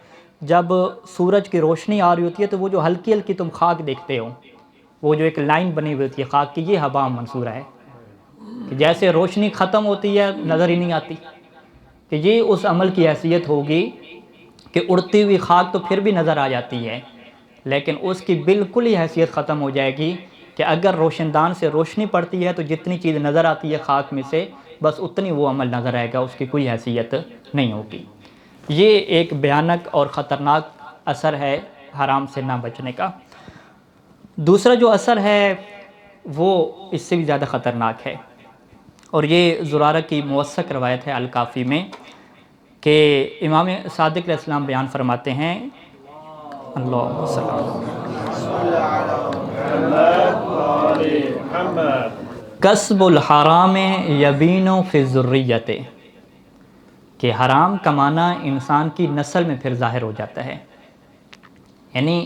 جب سورج کی روشنی آ رہی ہوتی ہے تو وہ جو ہلکی ہلکی تم خاک دیکھتے ہو، وہ جو ایک لائن بنی ہوئی ہوتی ہے خاک کی، یہ ہباء منصورہ ہے، کہ جیسے روشنی ختم ہوتی ہے نظر ہی نہیں آتی، کہ یہ اس عمل کی حیثیت ہوگی کہ اڑتی ہوئی خاک تو پھر بھی نظر آ جاتی ہے، لیکن اس کی بالکل ہی حیثیت ختم ہو جائے گی کہ اگر روشن دان سے روشنی پڑتی ہے تو جتنی چیز نظر آتی ہے خاک میں سے بس اتنی وہ عمل نظر آئے گا، اس کی کوئی حیثیت نہیں ہوگی۔ یہ ایک بھیانک اور خطرناک اثر ہے حرام سے نہ بچنے کا۔ دوسرا جو اثر ہے وہ اس سے بھی زیادہ خطرناک ہے، اور یہ زرارہ کی موثق روایت ہے الکافی میں، کہ امام صادق علیہ السلام بیان فرماتے ہیں، اللہم صلی کسب الحرام یبین فی الذریۃ، کہ حرام کمانا انسان کی نسل میں پھر ظاہر ہو جاتا ہے۔ یعنی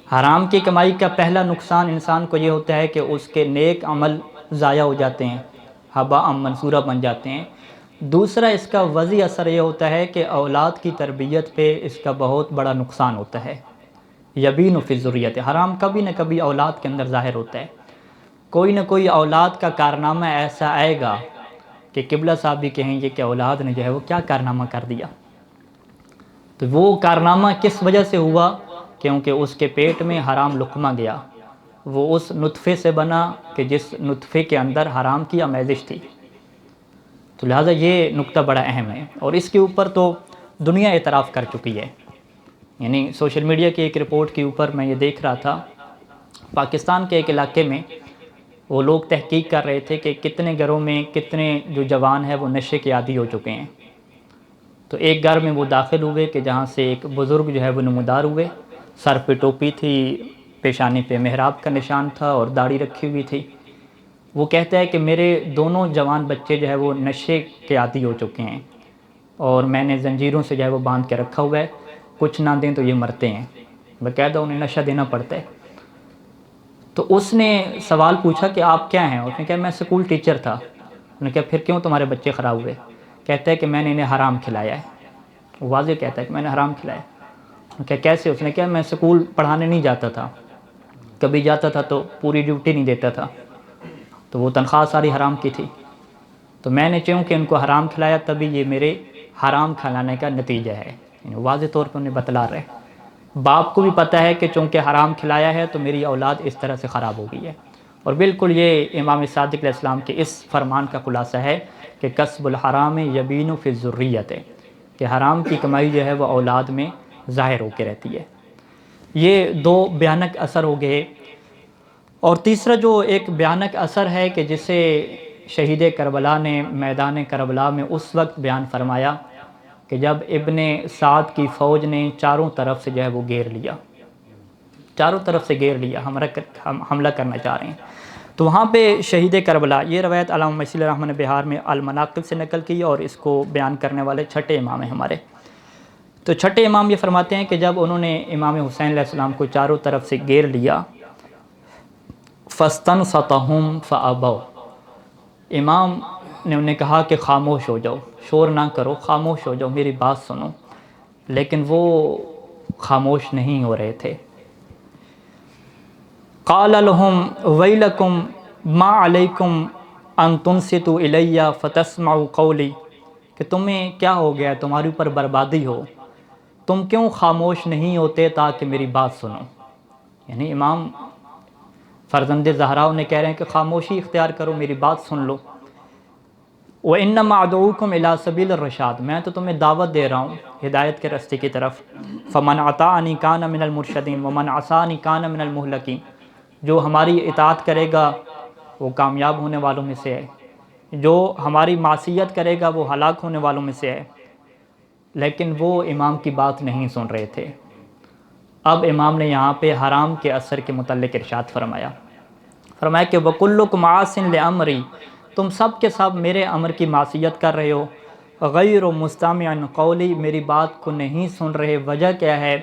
حرام کی کمائی کا پہلا نقصان انسان کو یہ ہوتا ہے کہ اس کے نیک عمل ضائع ہو جاتے ہیں، ہباء منصورہ بن جاتے ہیں۔ دوسرا اس کا وضعی اثر یہ ہوتا ہے کہ اولاد کی تربیت پہ اس کا بہت بڑا نقصان ہوتا ہے۔ یبین فی الذریۃ، حرام کبھی نہ کبھی اولاد کے اندر ظاہر ہوتا ہے، کوئی نہ کوئی اولاد کا کارنامہ ایسا آئے گا کہ قبلہ صاحب بھی کہیں گے کہ اولاد نے جو ہے وہ کیا کارنامہ کر دیا۔ تو وہ کارنامہ کس وجہ سے ہوا؟ کیونکہ اس کے پیٹ میں حرام لقمہ گیا، وہ اس نطفے سے بنا کہ جس نطفے کے اندر حرام کی آمیزش تھی۔ تو لہٰذا یہ نقطہ بڑا اہم ہے، اور اس کے اوپر تو دنیا اعتراف کر چکی ہے۔ یعنی سوشل میڈیا کی ایک رپورٹ کے اوپر میں یہ دیکھ رہا تھا، پاکستان کے ایک علاقے میں وہ لوگ تحقیق کر رہے تھے کہ کتنے گھروں میں کتنے جو جوان ہیں وہ نشے کے عادی ہو چکے ہیں۔ تو ایک گھر میں وہ داخل ہوئے کہ جہاں سے ایک بزرگ جو ہے وہ نمودار ہوئے، سر پہ ٹوپی تھی، پیشانی پہ محراب کا نشان تھا اور داڑھی رکھی ہوئی تھی۔ وہ کہتا ہے کہ میرے دونوں جوان بچے جو ہے وہ نشے کے عادی ہو چکے ہیں، اور میں نے زنجیروں سے جو ہے وہ باندھ کے رکھا ہوا ہے، کچھ نہ دیں تو یہ مرتے ہیں، باقاعدہ انہیں نشہ دینا پڑتا ہے۔ تو اس نے سوال پوچھا کہ آپ کیا ہیں؟ اس نے کہا میں سکول ٹیچر تھا۔ انہوں نے کہا پھر کیوں تمہارے بچے خراب ہوئے؟ کہتا ہے کہ میں نے انہیں حرام کھلایا ہے۔ وہ واضح کہتا ہے کہ میں نے حرام کھلایا۔ انہوں نے کہا کیسے؟ اس نے کہا میں سکول پڑھانے نہیں جاتا تھا، کبھی جاتا تھا تو پوری ڈیوٹی نہیں دیتا تھا، تو وہ تنخواہ ساری حرام کی تھی، تو میں نے چوں کہ ان کو حرام کھلایا تبھی یہ میرے حرام کھلانے کا نتیجہ ہے۔ یعنی واضح طور پر انہیں بتلا رہے، باپ کو بھی پتہ ہے کہ چونکہ حرام کھلایا ہے تو میری اولاد اس طرح سے خراب ہو گئی ہے۔ اور بالکل یہ امام صادق علیہ السلام کے اس فرمان کا خلاصہ ہے کہ کسب الحرام یبین فی الذریۃ، کہ حرام کی کمائی جو ہے وہ اولاد میں ظاہر ہو کے رہتی ہے۔ یہ دو بھیانک اثر ہو گئے۔ اور تیسرا جو ایک بھیانک اثر ہے کہ جسے شہید کربلا نے میدان کربلا میں اس وقت بیان فرمایا کہ جب ابن سعد کی فوج نے چاروں طرف سے جو ہے وہ گھیر لیا، چاروں طرف سے گھیر لیا، حملہ کرنا چاہ رہے ہیں، تو وہاں پہ شہید کربلا، یہ روایت علامہ مصری رحمہ نے بہار میں المناقب سے نقل کی، اور اس کو بیان کرنے والے چھٹے امام ہیں ہمارے۔ تو چھٹے امام یہ فرماتے ہیں کہ جب انہوں نے امام حسین علیہ السلام کو چاروں طرف سے گھیر لیا، فَاسْتَنْصَتَهُمْ فَأَبَوْا، امام نے انہیں کہا کہ خاموش ہو جاؤ، شور نہ کرو، خاموش ہو جاؤ، میری بات سنو، لیکن وہ خاموش نہیں ہو رہے تھے۔ قال لهم ویلکم ما علیکم ان تنصتوا الی فتسمعوا قولی، کہ تمہیں کیا ہو گیا، تمہارے اوپر بربادی ہو، تم کیوں خاموش نہیں ہوتے تاکہ میری بات سنو. یعنی امام فرزند زہرا انہیں کہہ رہے ہیں کہ خاموشی اختیار کرو، میری بات سن لو. وَإِنَّمَا أَدْعُوكُمْ إِلَىٰ سَبِيلِ الرَّشَادِ، میں تو تمہیں دعوت دے رہا ہوں ہدایت کے راستے کی طرف. فَمَنْ أَطَاعَنِي كَانَ مِنَ الْمُرْشَدِينَ وَمَنْ عَصَانِي كَانَ مِنَ الْمُهْلَكِينَ. جو ہماری اطاعت کرے گا وہ کامیاب ہونے والوں میں سے ہے، جو ہماری معصیت کرے گا وہ ہلاک ہونے والوں میں سے ہے. لیکن وہ امام کی بات نہیں سن رہے تھے. اب امام نے یہاں پہ حرام کے اثر کے متعلق ارشاد فرمایا کہ وَكُلُّكُمْ عَاصٍ لِأَمْرِي، تم سب کے سب میرے امر کی معصیت کر رہے ہو. غیر مستمع قولی، میری بات کو نہیں سن رہے. وجہ کیا ہے؟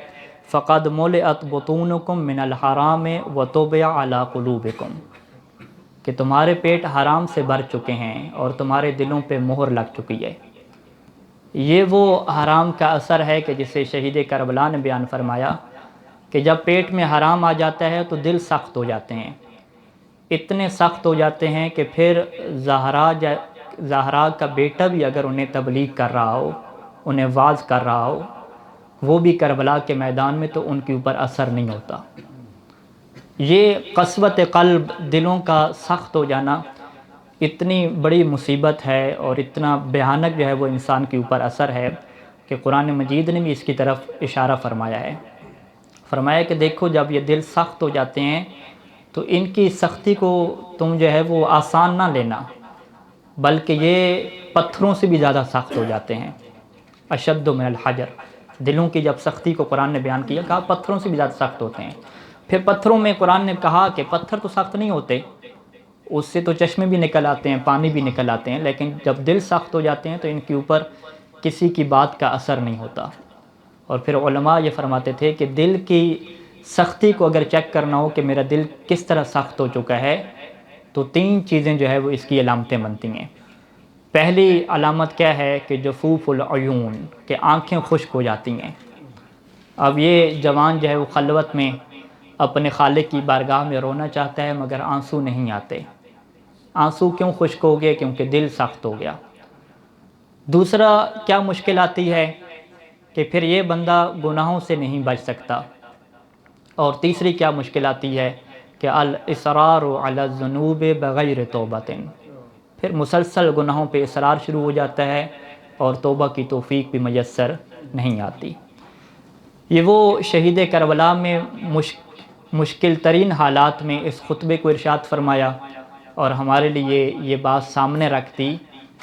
فَقَدْ مُلِئَتْ بُطُونُكُمْ مِنَ الْحَرَامِ وَطُبِعَ عَلَىٰ قُلُوبِكُمْ، کہ تمہارے پیٹ حرام سے بھر چکے ہیں اور تمہارے دلوں پہ مہر لگ چکی ہے. یہ وہ حرام کا اثر ہے کہ جسے شہید کربلا نے بیان فرمایا کہ جب پیٹ میں حرام آ جاتا ہے تو دل سخت ہو جاتے ہیں، اتنے سخت ہو جاتے ہیں کہ پھر زہرا کا بیٹا بھی اگر انہیں تبلیغ کر رہا ہو، انہیں واعظ کر رہا ہو، وہ بھی کربلا کے میدان میں، تو ان کے اوپر اثر نہیں ہوتا. یہ قسوت قلب، دلوں کا سخت ہو جانا، اتنی بڑی مصیبت ہے اور اتنا بھیانک جو ہے وہ انسان کے اوپر اثر ہے کہ قرآن مجید نے بھی اس کی طرف اشارہ فرمایا ہے. فرمایا کہ دیکھو جب یہ دل سخت ہو جاتے ہیں تو ان کی سختی کو تم جو ہے وہ آسان نہ لینا، بلکہ یہ پتھروں سے بھی زیادہ سخت ہو جاتے ہیں. اشد من الحجر، دلوں کی جب سختی کو قرآن نے بیان کیا، کہا پتھروں سے بھی زیادہ سخت ہوتے ہیں. پھر پتھروں میں قرآن نے کہا کہ پتھر تو سخت نہیں ہوتے، اس سے تو چشمے بھی نکل آتے ہیں، پانی بھی نکل آتے ہیں، لیکن جب دل سخت ہو جاتے ہیں تو ان کے اوپر کسی کی بات کا اثر نہیں ہوتا. اور پھر علماء یہ فرماتے تھے کہ دل کی سختی کو اگر چیک کرنا ہو کہ میرا دل کس طرح سخت ہو چکا ہے تو 3 چیزیں جو ہے وہ اس کی علامتیں بنتی ہیں. پہلی علامت کیا ہے کہ جفوف العیون، کہ آنکھیں خشک ہو جاتی ہیں. اب یہ جوان جو ہے وہ خلوت میں اپنے خالق کی بارگاہ میں رونا چاہتا ہے مگر آنسو نہیں آتے. آنسو کیوں خشک ہو گئے؟ کیونکہ دل سخت ہو گیا. دوسرا کیا مشکل آتی ہے کہ پھر یہ بندہ گناہوں سے نہیں بچ سکتا. اور تیسری کیا مشکل آتی ہے کہ الاصرار علی الذنوب بغیر توبۃ، پھر مسلسل گناہوں پہ اصرار شروع ہو جاتا ہے اور توبہ کی توفیق بھی میسر نہیں آتی. یہ وہ شہید کربلا میں مشکل ترین حالات میں اس خطبے کو ارشاد فرمایا اور ہمارے لیے یہ بات سامنے رکھتی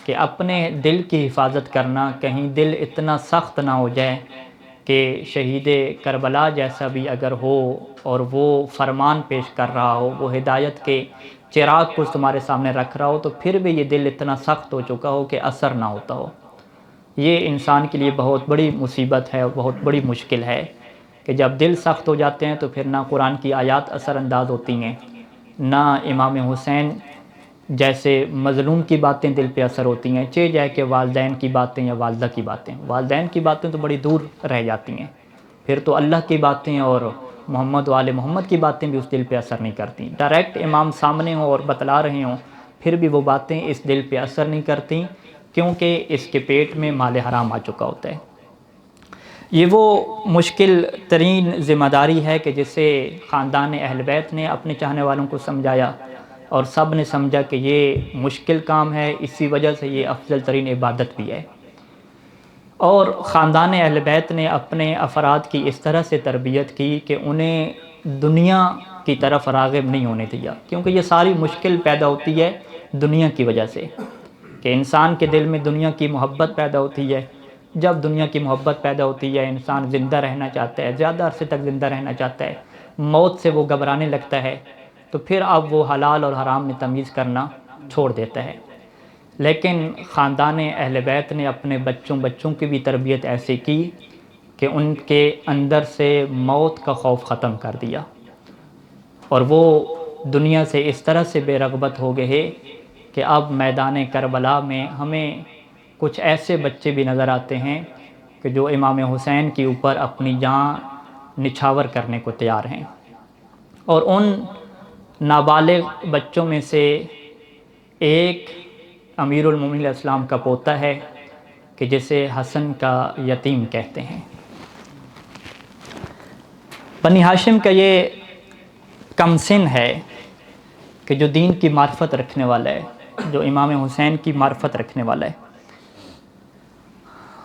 کہ اپنے دل کی حفاظت کرنا، کہیں دل اتنا سخت نہ ہو جائے کہ شہید کربلا جیسا بھی اگر ہو اور وہ فرمان پیش کر رہا ہو، وہ ہدایت کے چراغ کو تمہارے سامنے رکھ رہا ہو، تو پھر بھی یہ دل اتنا سخت ہو چکا ہو کہ اثر نہ ہوتا ہو. یہ انسان کے لیے بہت بڑی مصیبت ہے اور بہت بڑی مشکل ہے کہ جب دل سخت ہو جاتے ہیں تو پھر نہ قرآن کی آیات اثر انداز ہوتی ہیں، نہ امام حسین جیسے مظلوم کی باتیں دل پہ اثر ہوتی ہیں، چاہے جائے کہ والدین کی باتیں یا والدہ کی باتیں. والدین کی باتیں تو بڑی دور رہ جاتی ہیں، پھر تو اللہ کی باتیں اور محمد و آل محمد کی باتیں بھی اس دل پہ اثر نہیں کرتی. ڈائریکٹ امام سامنے ہوں اور بتلا رہے ہوں پھر بھی وہ باتیں اس دل پہ اثر نہیں کرتی، کیونکہ اس کے پیٹ میں مال حرام آ چکا ہوتا ہے. یہ وہ مشکل ترین ذمہ داری ہے کہ جسے خاندان اہل بیت نے اپنے چاہنے والوں کو سمجھایا اور سب نے سمجھا کہ یہ مشکل کام ہے، اسی وجہ سے یہ افضل ترین عبادت بھی ہے. اور خاندان اہل بیت نے اپنے افراد کی اس طرح سے تربیت کی کہ انہیں دنیا کی طرف راغب نہیں ہونے دیا، کیونکہ یہ ساری مشکل پیدا ہوتی ہے دنیا کی وجہ سے، کہ انسان کے دل میں دنیا کی محبت پیدا ہوتی ہے. جب دنیا کی محبت پیدا ہوتی ہے انسان زندہ رہنا چاہتا ہے، زیادہ عرصے تک زندہ رہنا چاہتا ہے، موت سے وہ گھبرانے لگتا ہے، تو پھر اب وہ حلال اور حرام میں تمیز کرنا چھوڑ دیتا ہے. لیکن خاندان اہل بیت نے اپنے بچوں کی بھی تربیت ایسے کی کہ ان کے اندر سے موت کا خوف ختم کر دیا، اور وہ دنیا سے اس طرح سے بے رغبت ہو گئے کہ اب میدان کربلا میں ہمیں کچھ ایسے بچے بھی نظر آتے ہیں کہ جو امام حسین کے اوپر اپنی جان نچھاور کرنے کو تیار ہیں. اور ان نابالغ بچوں میں سے ایک امیر المومنین علیہ السلام کا پوتا ہے کہ جسے حسن کا یتیم کہتے ہیں. بنی ہاشم کا یہ کمسن ہے کہ جو دین کی معرفت رکھنے والا ہے، جو امام حسین کی معرفت رکھنے والا ہے،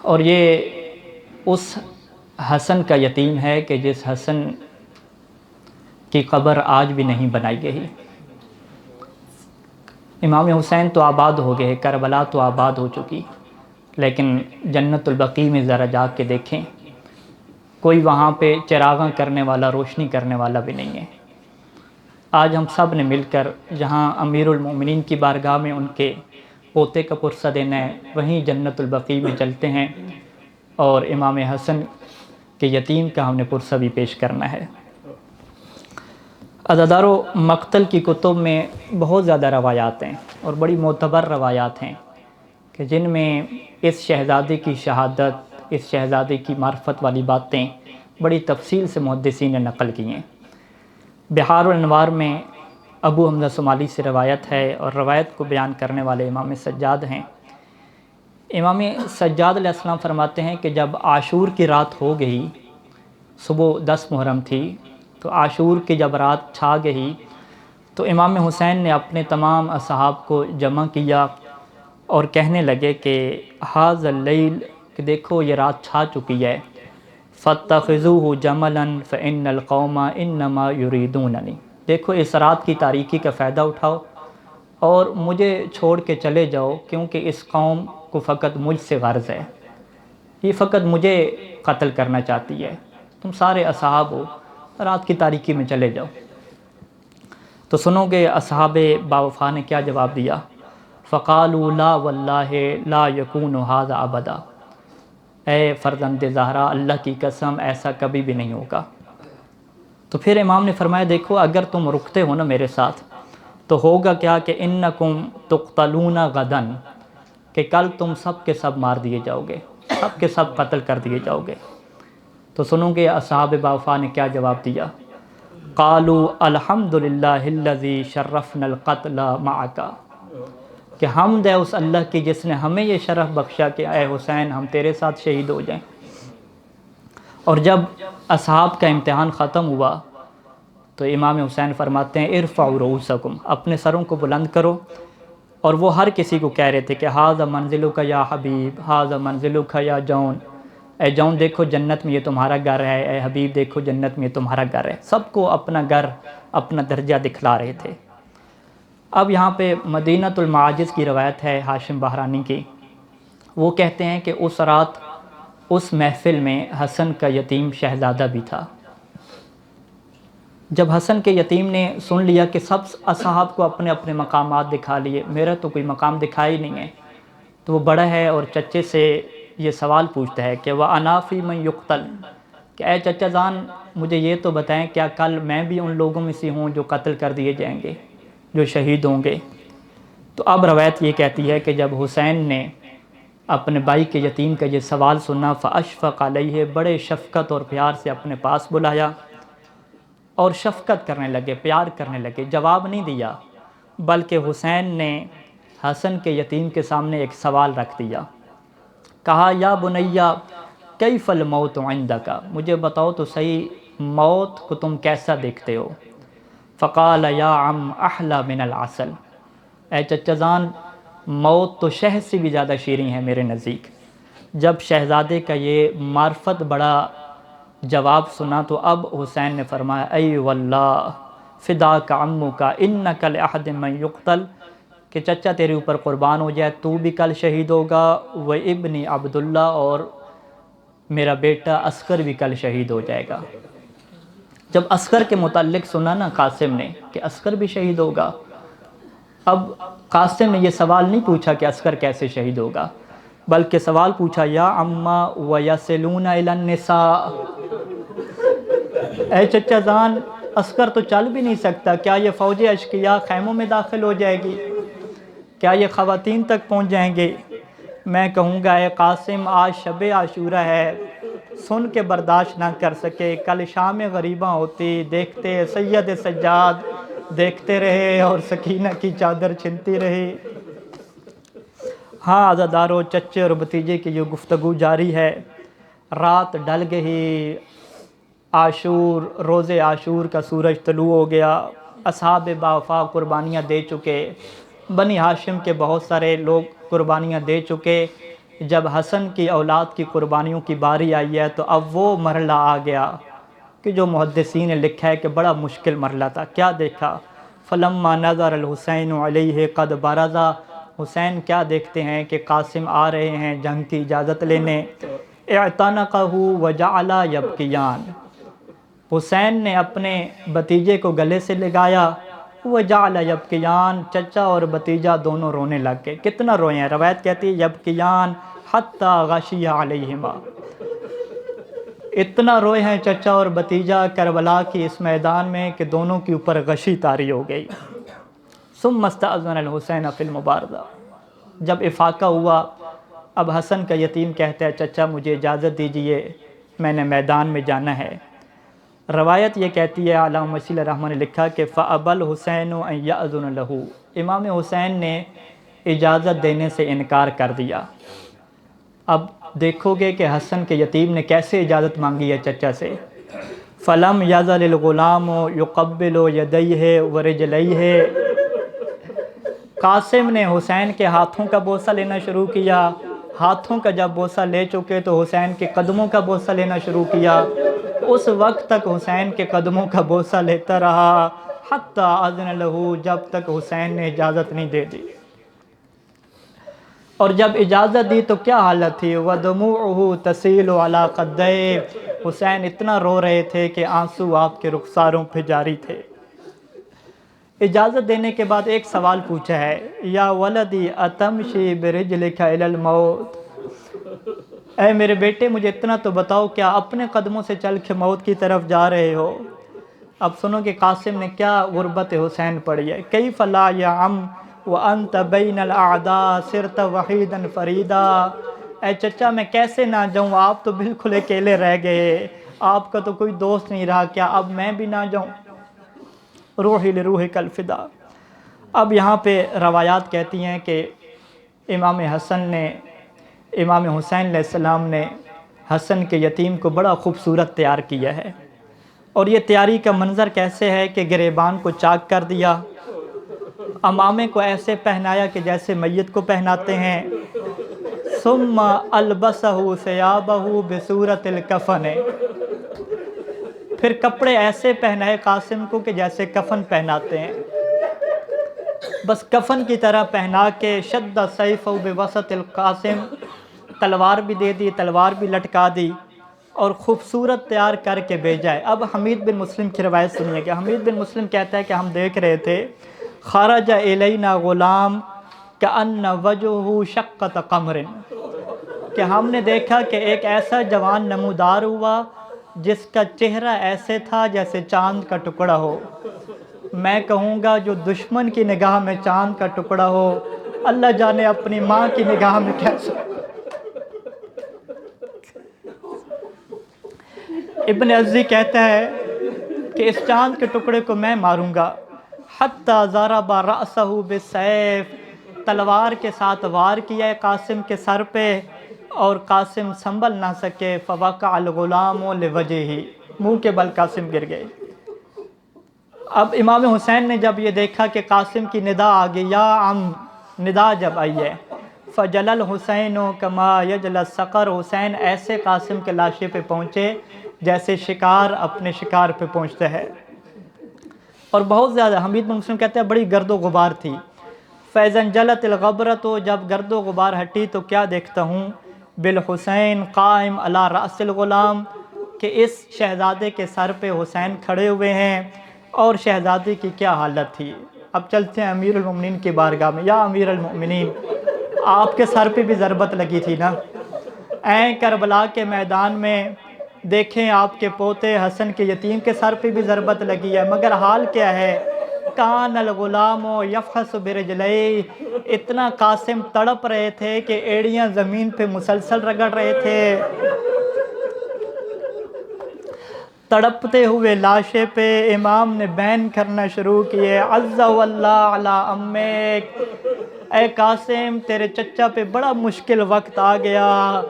اور یہ اس حسن کا یتیم ہے کہ جس حسن کی قبر آج بھی نہیں بنائی گئی۔ امام حسین تو آباد ہو گئے، کربلا تو آباد ہو چکی، لیکن جنت البقیع میں ذرا جا کے دیکھیں، کوئی وہاں پہ چراغاں کرنے والا، روشنی کرنے والا بھی نہیں ہے۔ آج ہم سب نے مل کر جہاں امیر المومنین کی بارگاہ میں ان کے پوتے کا پرسہ دینا ہے، وہیں جنت البقیع میں چلتے ہیں اور امام حسن کے یتیم کا ہم نے پرسہ بھی پیش کرنا ہے۔ عزادارو، مقتل کی کتب میں بہت زیادہ روایات ہیں اور بڑی معتبر روایات ہیں کہ جن میں اس شہزادے کی شہادت، اس شہزادے کی معرفت والی باتیں بڑی تفصیل سے محدثین نے نقل کی ہیں۔ بحار الانوار میں ابو حمزہ صومالی سے روایت ہے اور روایت کو بیان کرنے والے امام سجاد ہیں۔ امام سجاد علیہ السلام فرماتے ہیں کہ جب عاشور کی رات ہو گئی، صبح 10 محرم تھی، تو عاشور کی جب رات چھا گئی تو امام حسین نے اپنے تمام اصحاب کو جمع کیا اور کہنے لگے کہ حاذ اللیل، کہ دیکھو یہ رات چھا چکی ہے، فاتخذوہ جملا فإن القوم انما یریدوننی، دیکھو اس رات کی تاریکی کا فائدہ اٹھاؤ اور مجھے چھوڑ کے چلے جاؤ، کیونکہ اس قوم کو فقط مجھ سے غرض ہے، یہ فقط مجھے قتل کرنا چاہتی ہے، تم سارے اصحاب ہو، رات کی تاریکی میں چلے جاؤ۔ تو سنو گے اصحاب باوفا نے کیا جواب دیا؟ فقالوا لا واللہ لا یکون ھذا ابدا، اے فرزند زہرا، اللہ کی قسم ایسا کبھی بھی نہیں ہوگا۔ تو پھر امام نے فرمایا دیکھو اگر تم رکتے ہو نا میرے ساتھ تو ہوگا کیا کہ انکم تقتلون غدا، کہ کل تم سب کے سب مار دیے جاؤ گے، سب کے سب قتل کر دیے جاؤ گے۔ تو سنو گے اصحاب باوفا نے کیا جواب دیا؟ قالوا الحمدللہ الذی شرفنا القتل معک، کہ حمد ہے اس اللہ کی جس نے ہمیں یہ شرف بخشا کہ اے حسین ہم تیرے ساتھ شہید ہو جائیں۔ اور جب اصحاب کا امتحان ختم ہوا تو امام حسین فرماتے ہیں ارفعوا رؤوسکم، اپنے سروں کو بلند کرو، اور وہ ہر کسی کو کہہ رہے تھے کہ ھذا منزلک یا حبیب، ھذا منزلک یا جون، اے جون دیکھو جنت میں یہ تمہارا گھر ہے، اے حبیب دیکھو جنت میں یہ تمہارا گھر ہے، سب کو اپنا گھر، اپنا درجہ دکھلا رہے تھے۔ اب یہاں پہ مدینۃ المعاجز کی روایت ہے ہاشم بحرانی کی، وہ کہتے ہیں کہ اس رات اس محفل میں حسن کا یتیم شہزادہ بھی تھا۔ جب حسن کے یتیم نے سن لیا کہ سب اصحاب کو اپنے اپنے مقامات دکھا لیے، میرا تو کوئی مقام دکھا ہی نہیں ہے، تو وہ بڑا ہے اور چچے سے یہ سوال پوچھتا ہے کہ وَأَنَا فِي مَن يُقْتَلْ، کہ اے چچا جان مجھے یہ تو بتائیں کیا کل میں بھی ان لوگوں میں سے ہوں جو قتل کر دیے جائیں گے، جو شہید ہوں گے؟ تو اب روایت یہ کہتی ہے کہ جب حسین نے اپنے بھائی کے یتیم کا یہ سوال سنا فَأَشْفَقَ عَلَيْهِ، بڑے شفقت اور پیار سے اپنے پاس بلایا اور شفقت کرنے لگے، پیار کرنے لگے، جواب نہیں دیا، بلکہ حسین نے حسن کے یتیم کے سامنے ایک سوال رکھ دیا، کہا یا بنیا کیف الموت عندک، مجھے بتاؤ تو صحیح موت کو تم کیسا دیکھتے ہو؟ فقال یا عم احلی من العسل، اے چچا جان موت تو شہد سے بھی زیادہ شیریں ہے میرے نزدیک۔ جب شہزادے کا یہ معرفت بڑا جواب سنا تو اب حسین نے فرمایا ای واللہ فداک عمک انک لأحد من یقتل، کہ چچا تیرے اوپر قربان ہو جائے، تو بھی کل شہید ہوگا، و ابنی عبداللہ، اور میرا بیٹا اصغر بھی کل شہید ہو جائے گا۔ جب اصغر کے متعلق سنا نا قاسم نے کہ اصغر بھی شہید ہوگا، اب قاسم نے یہ سوال نہیں پوچھا کہ اصغر کیسے شہید ہوگا، بلکہ سوال پوچھا یا عمّا ویصلون الی النساء، اے چچا جان اصغر تو چل بھی نہیں سکتا، کیا یہ فوج اشقیاء خیموں میں داخل ہو جائے گی؟ کیا یہ خواتین تک پہنچ جائیں گے؟ میں کہوں گا اے قاسم آج شب عاشورہ ہے، سن کے برداشت نہ کر سکے، کل شام غریباں ہوتی، دیکھتے سید سجاد دیکھتے رہے اور سکینہ کی چادر چھنتی رہی۔ ہاں عزادارو، چچے اور بھتیجے کی یہ گفتگو جاری ہے۔ رات ڈل گئی، عاشور، روز عاشور کا سورج طلوع ہو گیا، اصحاب باوفا قربانیاں دے چکے، بنی ہاشم کے بہت سارے لوگ قربانیاں دے چکے، جب حسن کی اولاد کی قربانیوں کی باری آئی ہے تو اب وہ مرحلہ آ گیا کہ جو محدثین نے لکھا ہے کہ بڑا مشکل مرحلہ تھا۔ کیا دیکھا؟ فلما نظر الحسین علیہ قد برزا، حسین کیا دیکھتے ہیں کہ قاسم آ رہے ہیں جنگ کی اجازت لینے، اعتنقہ وجعل یبکیان، حسین نے اپنے بھتیجے کو گلے سے لگایا، وجعل یبکیان، چچا اور بھتیجا دونوں رونے لگ گئے۔ کتنا روئے ہیں؟ روایت کہتی ہے یبکیان حتی غشی علیہما، اتنا روئے ہیں چچا اور بھتیجا کربلا کی اس میدان میں کہ دونوں کے اوپر غشی طاری ہو گئی۔ ثم استأذن الحسین فی المبارزہ، جب افاقہ ہوا اب حسن کا یتیم کہتا ہے چچا مجھے اجازت دیجئے، میں نے میدان میں جانا ہے۔ روایت یہ کہتی ہے، علامہ مسیح الرحمٰن نے لکھا کہ فَأَبَى الْحُسَيْنُ أَنْ يَأْذُنَ لَهُ، امام حسین نے اجازت دینے سے انکار کر دیا۔ اب دیکھو گے کہ حسن کے یتیم نے کیسے اجازت مانگی ہے چچا سے۔ فَلَمْ يَزَلِ الْغُلَامُ يُقَبِّلُ يَدَيْهِ وَرِجْلَيْهِ، قاسم نے حسین کے ہاتھوں کا بوسہ لینا شروع کیا، ہاتھوں کا جب بوسہ لے چکے تو حسین کے قدموں کا بوسہ لینا شروع کیا، اس وقت تک حسین کے قدموں کا بوسہ لیتا رہا، حتی اذن لہو، جب تک حسین نے اجازت نہیں دے دی۔ اور جب اجازت دی تو کیا حالت تھی؟ وَدُمُوعُهُ تَسِيلُ عَلَى خَدَّيْهِ، حسین اتنا رو رہے تھے کہ آنسو آپ کے رخساروں پہ جاری تھے۔ اجازت دینے کے بعد ایک سوال پوچھا ہے، یا ولدی اتمشی برجلک الی الموت، اے میرے بیٹے مجھے اتنا تو بتاؤ کیا اپنے قدموں سے چل کے موت کی طرف جا رہے ہو؟ اب سنو کہ قاسم نے کیا غربت حسین پڑھی ہے۔ کیف لا یعم وانت بین الاعداء صرت وحیدا فریدا، اے چچا میں کیسے نہ جاؤں، آپ تو بالکل اکیلے رہ گئے، آپ کا تو کوئی دوست نہیں رہا، کیا اب میں بھی نہ جاؤں؟ روحی لروحک الفدا۔ اب یہاں پہ روایات کہتی ہیں کہ امام حسن نے، امام حسین علیہ السلام نے حسن کے یتیم کو بڑا خوبصورت تیار کیا ہے، اور یہ تیاری کا منظر کیسے ہے کہ گریبان کو چاک کر دیا، امامے کو ایسے پہنایا کہ جیسے میت کو پہناتے ہیں، ثم البسہ ثیابہ بصورت الکفن، پھر کپڑے ایسے پہنائے قاسم کو کہ جیسے کفن پہناتے ہیں، بس کفن کی طرح پہنا کے شد سیفہ بوسط القاسم، تلوار بھی دے دی، تلوار بھی لٹکا دی، اور خوبصورت تیار کر کے بھیجا ہے۔ اب حمید بن مسلم کی روایت سنیے کہ حمید بن مسلم کہتا ہے کہ ہم دیکھ رہے تھے خرج الینا غلام کأن وجہہ شقۃ قمر، کہ ہم نے دیکھا کہ ایک ایسا جوان نمودار ہوا جس کا چہرہ ایسے تھا جیسے چاند کا ٹکڑا ہو۔ میں کہوں گا جو دشمن کی نگاہ میں چاند کا ٹکڑا ہو، اللہ جانے اپنی ماں کی نگاہ میں کیسا۔ ابن عزی کہتا ہے کہ اس چاند کے ٹکڑے کو میں ماروں گا، حتی ضرب رأسہ بالسیف، تلوار کے ساتھ وار کیا ہے قاسم کے سر پہ، اور قاسم سنبھل نہ سکے، فوقع الغلام لوجہہ، منہ کے بل قاسم گر گئے۔ اب امام حسین نے جب یہ دیکھا کہ قاسم کی ندا آ گئی، یا عم، ندا جب آئی ہے، فجل الحسین کما یجل الصقر، حسین ایسے قاسم کے لاشے پہ پہنچے جیسے شکار اپنے شکار پہ پہنچتا ہے، اور بہت زیادہ، حمید بن مسلم کہتے ہیں بڑی گرد و غبار تھی۔ فَإِذَا انْجَلَتِ الْغَبْرَةُ، جب گرد و غبار ہٹی تو کیا دیکھتا ہوں، بالحسین قائم علی رأس الغلام، کہ اس شہزادے کے سر پہ حسین کھڑے ہوئے ہیں، اور شہزادے کی کیا حالت تھی۔ اب چلتے ہیں امیر المومنین کی بارگاہ میں، یا امیر المومنین، آپ کے سر پہ بھی ضربت لگی تھی نا، اے کربلا کے میدان میں دیکھیں آپ کے پوتے حسن کے یتیم کے سر پہ بھی ضربت لگی ہے، مگر حال کیا ہے، کان الغلام یفحص برجلیہ، اتنا قاسم تڑپ رہے تھے کہ ایڑیاں زمین پہ مسلسل رگڑ رہے تھے، تڑپتے ہوئے لاشے پہ امام نے بین کرنا شروع کیے، عز واللہ علی امک، اے قاسم تیرے چچا پہ بڑا مشکل وقت آ گیا،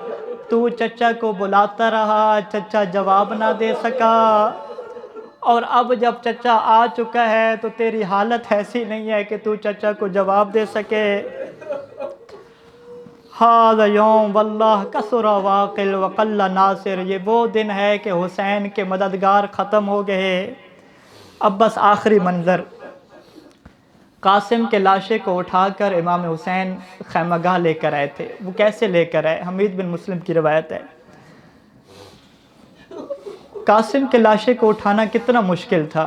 تو چچا کو بلاتا رہا، چچا جواب نہ دے سکا، اور اب جب چچا آ چکا ہے تو تیری حالت ایسی نہیں ہے کہ تو چچا کو جواب دے سکے۔ ھذا یوم واللہ کثر واقل وقل ناصر، یہ وہ دن ہے کہ حسین کے مددگار ختم ہو گئے۔ اب بس آخری منظر، قاسم کے لاشے کو اٹھا کر امام حسین خیمہ گاہ لے کر آئے تھے۔ وہ کیسے لے کر آئے؟ حمید بن مسلم کی روایت ہے۔ قاسم کے لاشے کو اٹھانا کتنا مشکل تھا۔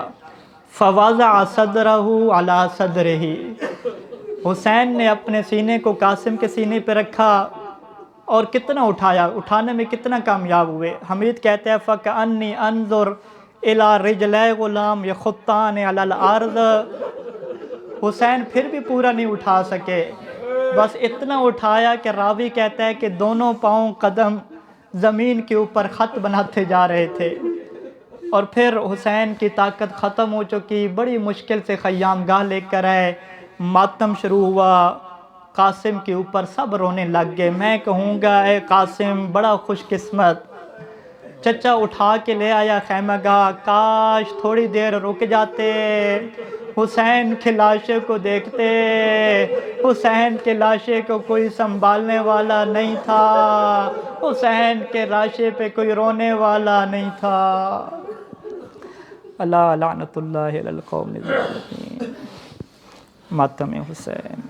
فوضع صدرہ علی صدرہ، حسین نے اپنے سینے کو قاسم کے سینے پہ رکھا اور کتنا اٹھایا، اٹھانے میں کتنا کامیاب ہوئے۔ حمید کہتے ہیں فَكَأَنِّي أَنظُرُ إِلَىٰ رِجْلَيْ غُلَامٍ يَخُطَّانِ عَلَى الْأَرْضِ، حسین پھر بھی پورا نہیں اٹھا سکے، بس اتنا اٹھایا کہ راوی کہتا ہے کہ دونوں پاؤں قدم زمین کے اوپر خط بناتے جا رہے تھے۔ اور پھر حسین کی طاقت ختم ہو چکی، بڑی مشکل سے خیام گاہ لے کر آئے، ماتم شروع ہوا، قاسم کے اوپر سب رونے لگ گئے۔ میں کہوں گا اے قاسم بڑا خوش قسمت، چچا اٹھا کے لے آیا خیمہ گاہ، کاش تھوڑی دیر رک جاتے، حسین کے لاشے کو دیکھتے، حسین کے لاشے کو کوئی سنبھالنے والا نہیں تھا، حسین کے لاشے پہ کوئی رونے والا نہیں تھا۔ اللہ لعنت اللہ علی القوم الظالمین۔ ماتم حسین۔